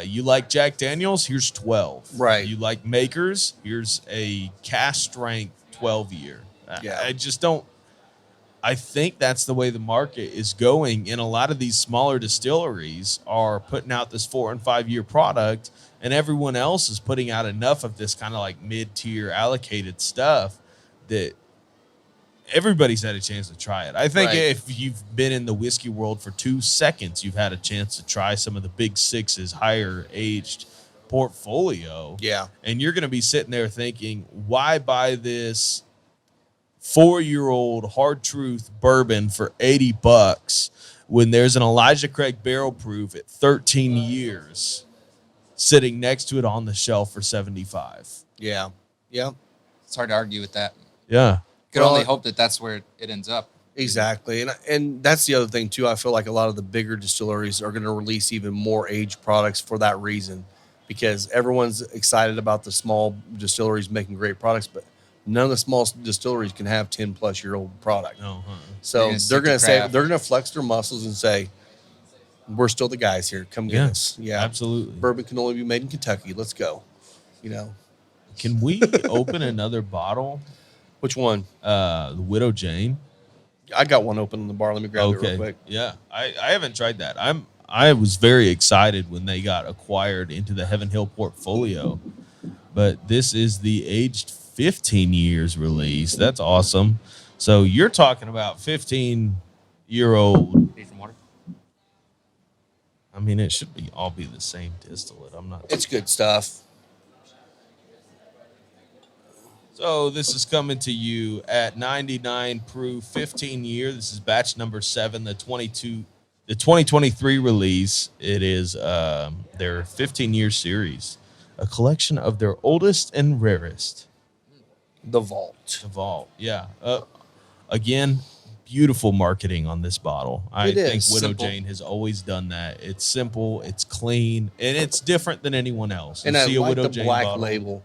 you like Jack Daniels? Here's 12. Right. You like Makers? Here's a cast strength 12-year. Yeah. I just don't. I think that's the way the market is going. And a lot of these smaller distilleries are putting out this 4 and 5 year product, and everyone else is putting out enough of this kind of like mid-tier allocated stuff that everybody's had a chance to try it. I think Right. if you've been in the whiskey world for 2 seconds, you've had a chance to try some of the big sixes, higher aged portfolio. Yeah. And you're going to be sitting there thinking, why buy this 4-year-old Hard Truth bourbon for $80 when there's an Elijah Craig barrel proof at 13 years sitting next to it on the shelf for 75? Yeah. Yeah. It's hard to argue with that. Yeah. Could Well, only hope that that's where it ends up. Exactly. And that's the other thing too. I feel like a lot of the bigger distilleries are going to release even more aged products for that reason, because everyone's excited about the small distilleries making great products, but none of the small distilleries can have 10-plus-year-old product. No, So They're they're gonna stick going to to say, craft. they're going to flex their muscles and say, we're still the guys here. Come get Yeah, us. Yeah. absolutely. Bourbon can only be made in Kentucky. Let's go. Can we open another bottle? Which one? The Widow Jane. I got one open in the bar. Let me grab it real Okay. quick. Yeah. I haven't tried that. I was very excited when they got acquired into the Heaven Hill portfolio. But this is the aged 15 years release. That's awesome. So you're talking about 15-year-old. Need some water? I mean, it should all be the same distillate. I'm not. It's good stuff. So this is coming to you at 99 proof, 15 year. This is batch number 7, the 2023 release. It is their 15-year series, a collection of their oldest and rarest. The Vault. The Vault, yeah. Again, beautiful marketing on this bottle. I It think is Widow simple. Jane has always done that. It's simple, it's clean, and it's different than anyone else. And You I see a like Widow the Jane black bottle. label.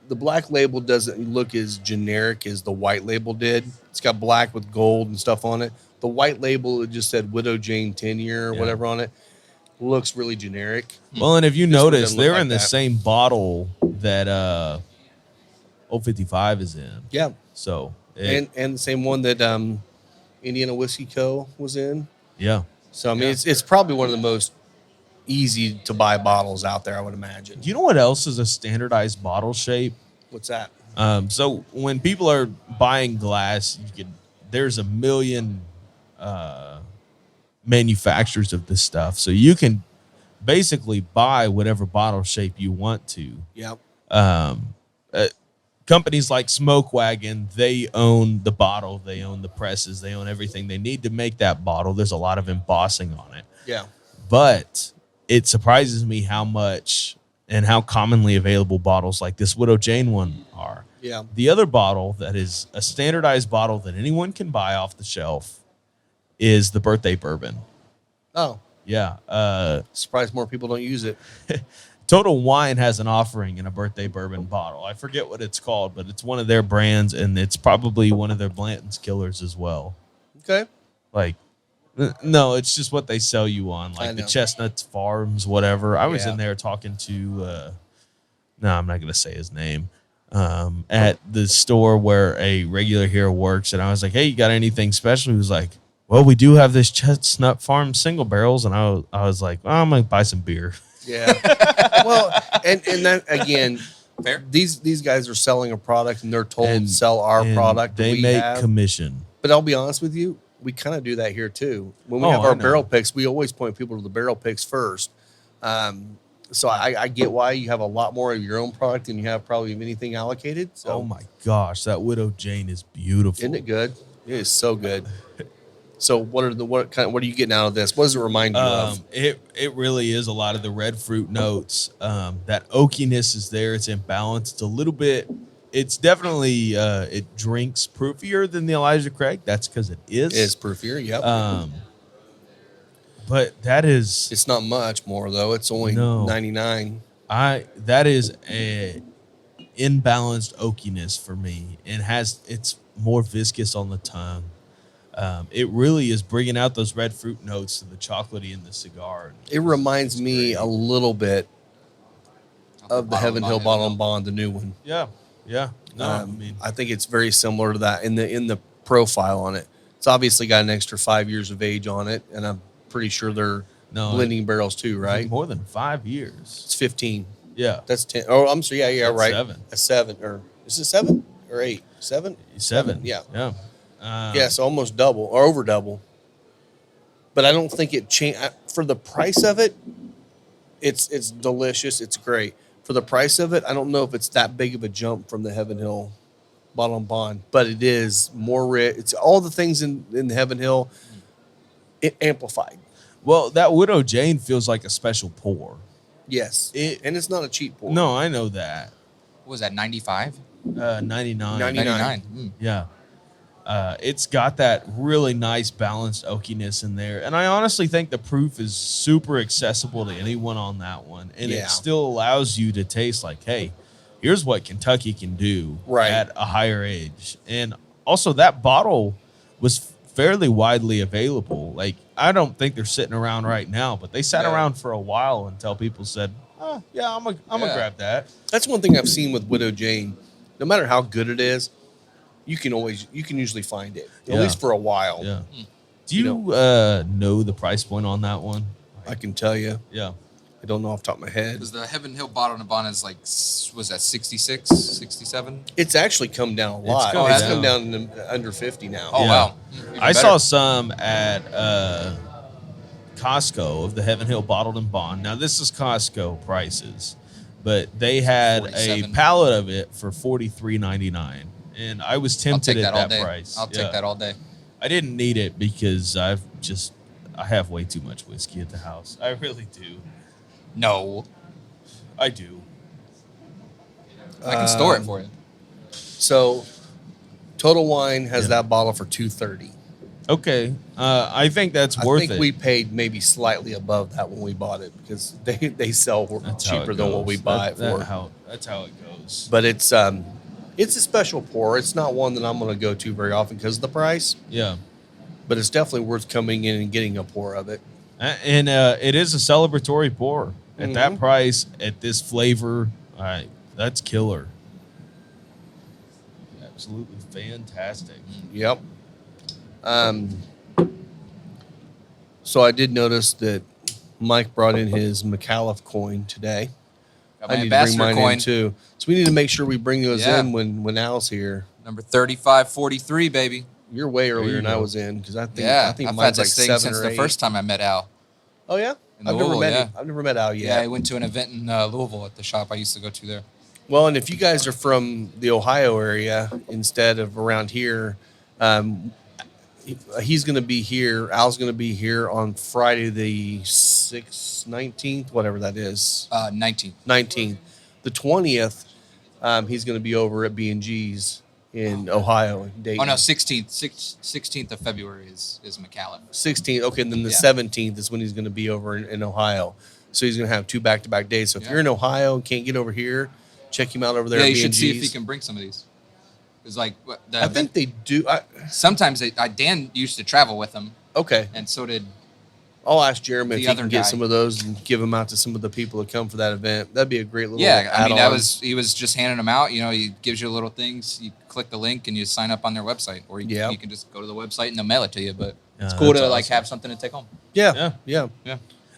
The black label doesn't look as generic as the white label did. It's got black with gold and stuff on it. The white label, it just said Widow Jane 10-year or Yeah. whatever on it. Looks really generic. Well, and if you This one notice, doesn't look they're like in the that. same bottle that Old 55 is in. Yeah. So, And the same one that Indiana Whiskey Co. was in. yeah. So, I mean, Yeah. it's probably one of the most easy to buy bottles out there, I would imagine. Do you know what else is a standardized bottle shape? What's that? So when people are buying glass, there's a million manufacturers of this stuff. So you can basically buy whatever bottle shape you want to. Yeah. Companies like Smoke Wagon, they own the bottle, they own the presses, they own everything they need to make that bottle. There's a lot of embossing on it. Yeah. But it surprises me how much and how commonly available bottles like this Widow Jane one are. Yeah. The other bottle that is a standardized bottle that anyone can buy off the shelf is the birthday bourbon. Oh, Yeah. surprised more people don't use it. Total Wine has an offering in a birthday bourbon bottle. I forget what it's called, but it's one of their brands, and it's probably one of their Blanton's Killers as well. Okay. Like, no, it's just what they sell you on, I like the know. Chestnuts Farms, whatever. I was Yeah. in there talking to, no, I'm not going to say his name, at the store where a regular here works. And I was like, hey, you got anything special? He was like, well, we do have this Chestnut Farm single barrels. And I was like, well, I'm going to buy some beer. Yeah. Well, and that again, Fair. these guys are selling a product and they're told And- to sell our And product. that They we make have. commission. But I'll be honest with you, we kind of do that here too. When we Oh, have I our know. barrel picks, we always point people to the barrel picks first. So I get why you have a lot more of your own product than you have probably of anything allocated. So Oh my gosh, that Widow Jane is beautiful. isn't it good? It is so good. So what are you getting out of this? What does it remind you of? It really is a lot of the red fruit notes. That oakiness is there. It's in balance. It's a little bit. It's definitely it drinks proofier than the Elijah Craig. That's because it is. It is proofier. Yep. But that is It's not much more though. It's only No. 99. that is a imbalanced oakiness for me, and it's more viscous on the tongue. It really is bringing out those red fruit notes to the chocolatey in the cigar. It reminds me a little bit of the Heaven Hill Bottle and Bond, the new one. Yeah, yeah. No, I mean, I think it's very similar to that in the profile on it. It's obviously got an extra 5 years of age on it, and I'm pretty sure they're No, blending barrels too, right? more than 5 years. It's 15. Yeah, That's 10. Oh, I'm sorry. Yeah, That's right. 7. A 7 or is it 7 or 8? 7. 7. Yeah. yeah. Yeah, so almost double or over double. But I don't think it changed for the price of it. It's delicious. It's great for the price of it. I don't know if it's that big of a jump from the Heaven Hill Bottle and Bond, but it is more rich. It's all the things in the Heaven Hill it amplified. Well, that Widow Jane feels like a special pour. Yes, and it's not a cheap pour. No, I know that. What was that, 95? 99. 99. Yeah. It's got that really nice balanced oakiness in there. And I honestly think the proof is super accessible to anyone on that one. And Yeah. it still allows you to taste like, hey, here's what Kentucky can do Right. at a higher age. And also that bottle was fairly widely available. Like, I don't think they're sitting around right now, but they sat No. around for a while until people said, oh, yeah, I'm gonna Yeah. grab that. That's one thing I've seen with Widow Jane. No matter how good it is, you can usually find it at Yeah. least for a while. Yeah. Do You you know the price point on that one? I can tell you. Yeah. I don't know off the top of my head. Because the Heaven Hill Bottle and Bond is like, was that 66, 67? It's actually come down a lot. come It's down. come down to under 50 now. Oh, Yeah. wow. Even I better. saw some at Costco of the Heaven Hill Bottled and Bond. Now this is Costco prices, but they had a 47. pallet of it for $43.99, and I was I'll tempted take that at all that day. price. I'll take that all day. I didn't need it because I have way too much whiskey at the house. I really do. No. I do. I can store it for you. So Total Wine has Yeah. that bottle for $230. Okay, I think that's I worth think it. we paid maybe slightly above that when we bought it because they sell That's how cheaper it than what goes. we buy it for. That's how it goes. But it's a special pour. It's not one that I'm going to go to very often because of the price. Yeah. but it's definitely worth coming in and getting a pour of it. And it is a celebratory pour at that Mhm. price, at this flavor. That's killer. Absolutely fantastic. Yep. So I did notice that Mike brought in his McAuliffe coin today. Got my I need to bring ambassador mine coin, in too. So we need to make sure we bring those Yeah. in when Al's here. number 3543, baby. You're way earlier you than I go. was in because I think Yeah, I think I've had mine's like this thing 7 since or the 8. first time I met Al. Oh yeah, In I've never Louisville, met yeah. him. I've never met Al Yeah, I yet. went to an event in Louisville at the shop I used to go to there. Well, and if you guys are from the Ohio area instead of around here, he's going to be here. Al's going to be here on Friday the 6th, 19th, whatever that is. 19. 19th. The 20th, he's going to be over at B&G's in Ohio. Dayton. Oh no, 16th. 16th of February is McAllen. 16th. Okay, and then the Yeah. 17th is when he's going to be over in Ohio. So he's going to have 2 back-to-back days. So if Yeah. you're in Ohio and can't get over here, check him out over there Yeah, at you should B&G's. see if he can bring some of these. It's like the I event, think they do. sometimes Dan used to travel with them, Okay. and so did. I'll ask Jeremy if The he other can get guy. some of those and give them out to some of the people that come for that event. That'd be a great little Yeah, I mean, add-on. he was just handing them out. You know, he gives you little things. You click the link and you sign up on their website, or Yeah. you can just go to the website and they'll mail it to you. But it's Yeah, cool to that's like awesome. have something to take home. Yeah. Yeah. Yeah,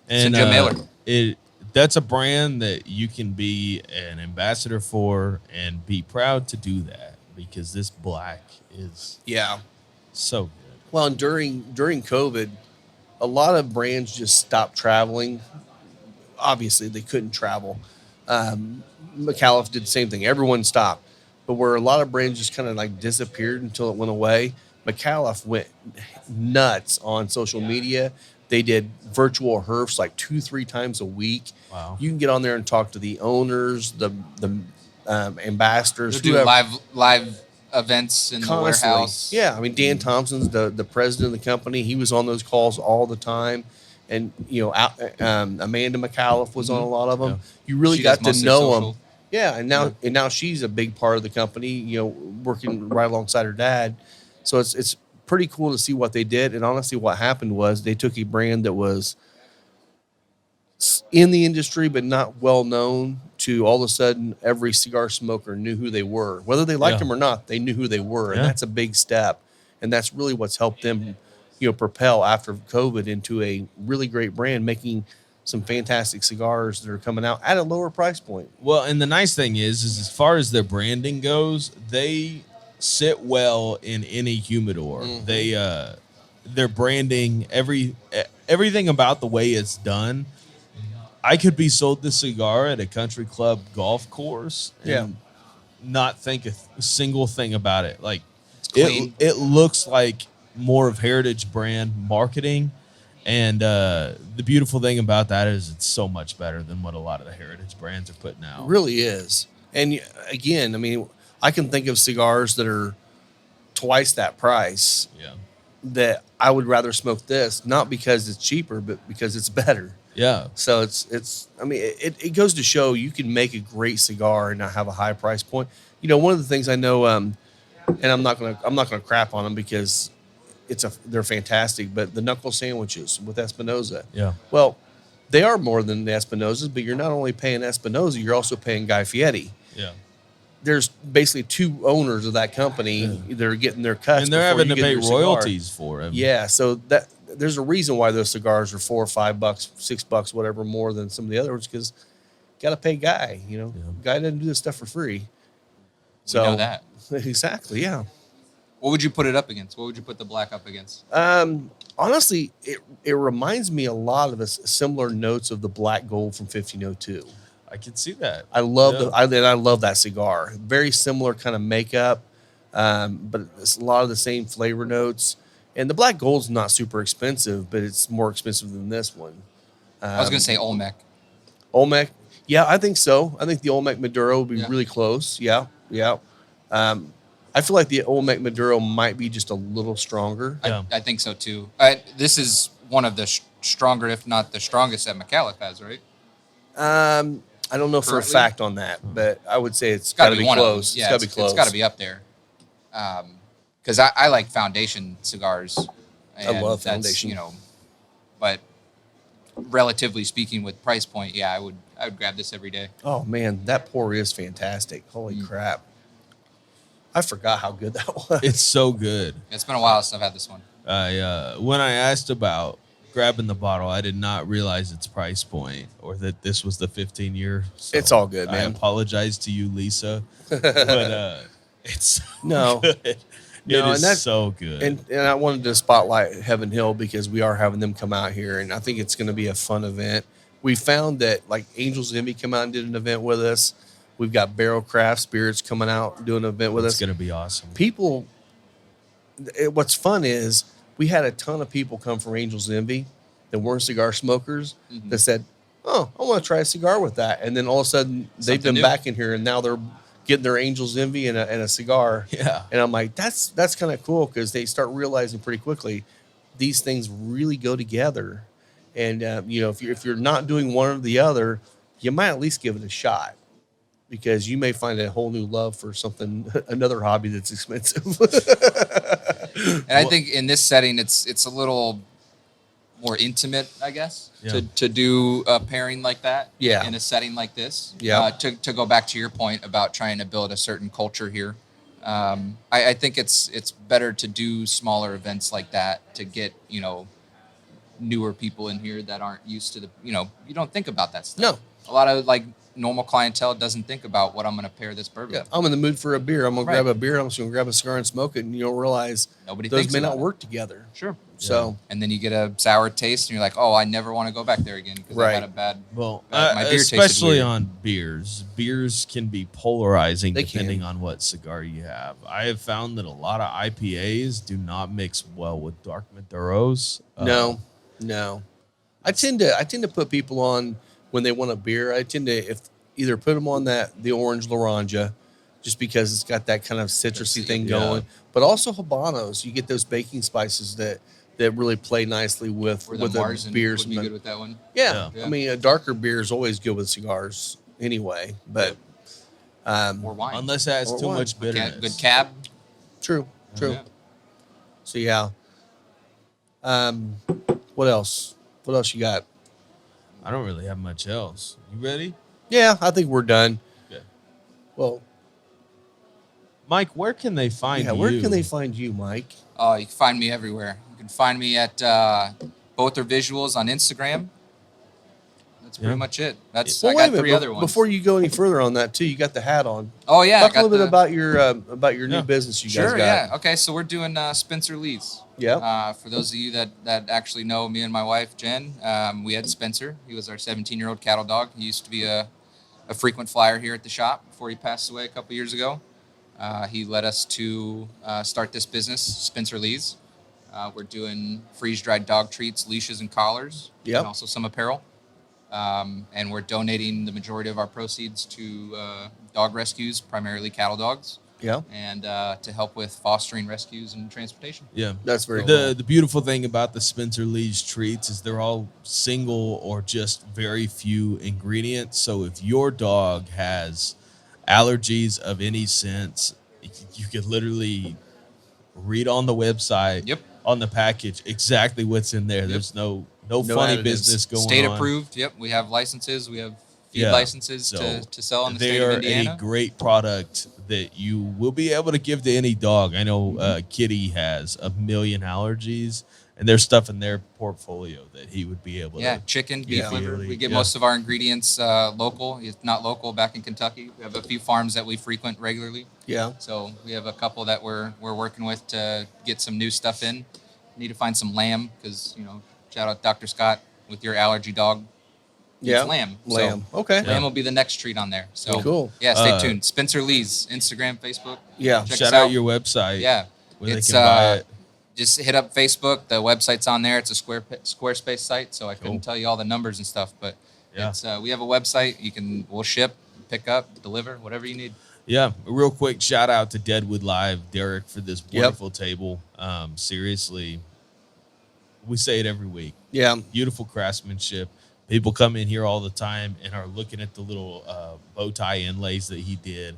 And Send you a mailer. That's a brand that you can be an ambassador for and be proud to do that, because this black is Yeah. so good. Well, and during COVID, a lot of brands just stopped traveling. Obviously, they couldn't travel. McAuliffe did the same thing. Everyone stopped. But where a lot of brands just kind of like disappeared until it went away, McAuliffe went nuts on social media. They did virtual herfs like 2-3 times a week. Wow. You can get on there and talk to the owners, the ambassadors, They'll do whoever. live events in the Constantly. warehouse. Yeah, I mean Dan Thompson's the president of the company. He was on those calls all the time, and Amanda McAuliffe was on a lot of them. Yeah. You really She got does to mostly know social. them. Yeah, and now she's a big part of the company. You know, working right alongside her dad. So it's pretty cool to see what they did. And honestly, what happened was they took a brand that was in the industry but not well known to all of a sudden every cigar smoker knew who they were, whether they liked Yeah. them or not. They knew who they were, and Yeah. that's a big step. And that's really what's helped them, propel after COVID into a really great brand, making some fantastic cigars that are coming out at a lower price point. Well, and the nice thing is as far as their branding goes, they sit well in any humidor. Mhm. They their branding, everything about the way it's done. I could be sold this cigar at a country club golf course and Yeah. not think a single thing about it. Like clean. it looks like more of heritage brand marketing. And the beautiful thing about that is it's so much better than what a lot of the heritage brands are putting It out. really is. And again, I mean, I can think of cigars that are twice that price Yeah. that I would rather smoke this, not because it's cheaper, but because it's better. Yeah. So it goes to show you can make a great cigar and not have a high price point. One of the things I know, and I'm not gonna crap on them because they're fantastic, but the knuckle sandwiches with Espinosa. Yeah. Well, they are more than the Espinosas, but you're not only paying Espinosa, you're also paying Guy Fieri. Yeah. There's basically 2 owners of that company that are getting their cuts, And they're before having you to get pay your cigar. royalties for them. Yeah, so there's a reason why those cigars are $4 or $5, $6, whatever, more than some of the others, because got to pay Guy. Guy doesn't do this stuff for free. So know that. Exactly, yeah. What would you put it up against? What would you put the black up against? Honestly, it reminds me a lot of the similar notes of the Black Gold from 1502. I can see that. I love Yeah. I love that cigar. Very similar kind of makeup, but it's a lot of the same flavor notes. And the Black Gold's not super expensive, but it's more expensive than this one. I was gonna say Olmec. Olmec. Yeah, I think so. I think the Olmec Maduro would be Yeah. really close. Yeah. I feel like the Olmec Maduro might be just a little stronger. Yeah. I think so too. This is one of the stronger, if not the strongest, that McAuliffe has, right? I don't know for a Currently? fact on that, but I would say it's It's got to be one of them. close. Yeah, It's got to be close. It's got to be up there. Because I like foundation cigars. And love that's, Foundation. but relatively speaking with price point, yeah, I would grab this every day. Oh man, that pour is fantastic. Holy crap. I forgot how good that was. It's so good. It's been a while since I've had this one. When I asked about grabbing the bottle, I did not realize its price point or that this was the 15-year. So It's all good, I man. apologize to you, Lisa, but it's so No. good. No, It and is that's- so good. And I wanted to spotlight Heaven Hill because we are having them come out here, and I think it's going to be a fun event. We found that like Angels Envy come out and did an event with us. We've got Barrel Craft Spirits coming out and doing an event with it's us. going to be awesome. People, what's fun is we had a ton of people come from Angels Envy that weren't cigar smokers that said, "Oh, I want to try a cigar with that," and then all of a sudden they've Something been new. back in here and now they're getting their Angels Envy and a cigar. Yeah. And I'm like, that's kind of cool because they start realizing pretty quickly these things really go together. And if you're not doing one or the other, you might at least give it a shot because you may find a whole new love for something, another hobby that's expensive. And I think in this setting, it's a little more intimate, I guess, Yeah. to do a pairing like that. Yeah. In a setting like this. Yeah. To go back to your point about trying to build a certain culture here, I think it's better to do smaller events like that to get newer people in here that aren't used to you don't think about that stuff. No. A lot of like normal clientele doesn't think about what I'm going to pair this bourbon. Yeah, with. I'm in the mood for a beer. I'm gonna Right. grab a beer. I'm just gonna grab a cigar and smoke it, and you don't realize Nobody those thinks may about not it. work together. Sure. So And then you get a sour taste, and you're like, "Oh, I never want to go back there again because I Right. had a bad." Well, My beer tasted especially weird. on beers. Beers can be polarizing They depending can. on what cigar you have. I have found that a lot of IPAs do not mix well with dark Maduros. No. I tend to put people on when they want a beer. I tend to either put them on the orange Laranja, just because it's got that kind of citrusy thing Yeah. going, but also Habanos. You get those baking spices that really play nicely with Or the with the Marzen beers. would be good with that one. Yeah. Yeah. I mean, a darker beer is always good with cigars anyway. But Or wine. Unless it has Or too wine. much bitterness. Good cab. true. Yeah. So yeah. What else? What else you got? I don't really have much else. You ready? Yeah, I think we're done. Okay. Well, Mike, where can they find you? where can they find you, Mike? Oh, you can find me everywhere. You can find me at Both Are Visuals on Instagram. That's pretty Yeah. much it. That's Well, I wait a got minute. three other ones. Before you go any further on that, too, you got the hat on. Oh yeah, I Talk a got little bit the- about your new Yeah. business you Sure, guys got. yeah. Okay, so we're doing Spencer Lee's. Yeah. For those of you that actually know me and my wife Jen, we had Spencer. He was our 17-year-old cattle dog. He used to be a frequent flyer here at the shop before he passed away a couple years ago. He led us to start this business, Spencer Lee's. We're doing freeze-dried dog treats, leashes, and collars, Yep. and also some apparel. And we're donating the majority of our proceeds to dog rescues, primarily cattle dogs, Yeah. and to help with fostering rescues and transportation. Yeah. That's very cool. The beautiful thing about the Spencer Lee's treats is they're all single or just very few ingredients. So if your dog has allergies of any sense, you could literally read on the website, Yep. on the package, exactly what's in there. There's no funny additives. business going State on. approved. Yep, we have licenses. We have feed Yeah. licenses So to sell in the they state of are Indiana. a great product that you will be able to give to any dog. I know Kitty has a million allergies, and there's stuff in their portfolio that he would be able Yeah, to. chicken, beef Yeah. liver. We get Yeah. most of our ingredients local. If not local, back in Kentucky. We have a few farms that we frequent regularly. Yeah. So we have a couple that we're working with to get some new stuff in. Need to find some lamb because shout out Dr. Scott with your allergy dog. needs Yeah. lamb. So Lamb. Okay. lamb will be the next treat on there. So Cool. Yeah, stay Uh, tuned. Spencer Lee's Instagram, Facebook. Yeah. Check Shout us out your website. Yeah. where they It's, can buy it. Just hit up Facebook. The website's on there. It's a Squarespace site, so I couldn't Cool. tell you all the numbers and stuff. But Yeah. it's we have a website. We'll ship, pick up, deliver, whatever you need. Yeah, a real quick shout out to Deadwood Live, Derek, for this Yep. wonderful table. Seriously, we say it every week. Yeah. Beautiful craftsmanship. People come in here all the time and are looking at the little bow tie inlays that he did.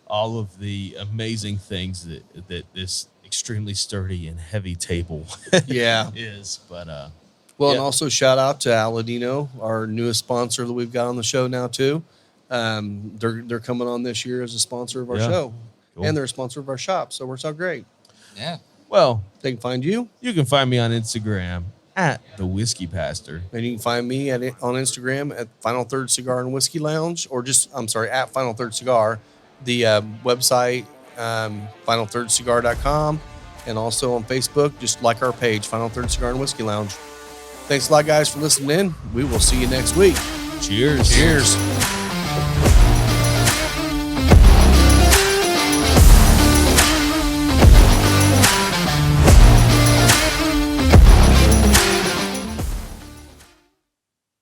All of the amazing things that this extremely sturdy and heavy table Yeah. is. But Well, Yeah. and also shout out to Aladino, our newest sponsor that we've got on the show now too. They're coming on this year as a sponsor of our Yeah. show, Cool. and they're a sponsor of our shop. So it works out great. Yeah. well, They can find you, you can find me on Instagram at the Whiskey Pastor. and you can find me on Instagram at Final Third Cigar and Whiskey Lounge, or at Final Third Cigar. The website, finalthirdcigar.com, and also on Facebook, just like our page, Final Third Cigar and Whiskey Lounge. Thanks a lot, guys, for listening in. We will see you next week. Cheers. Cheers.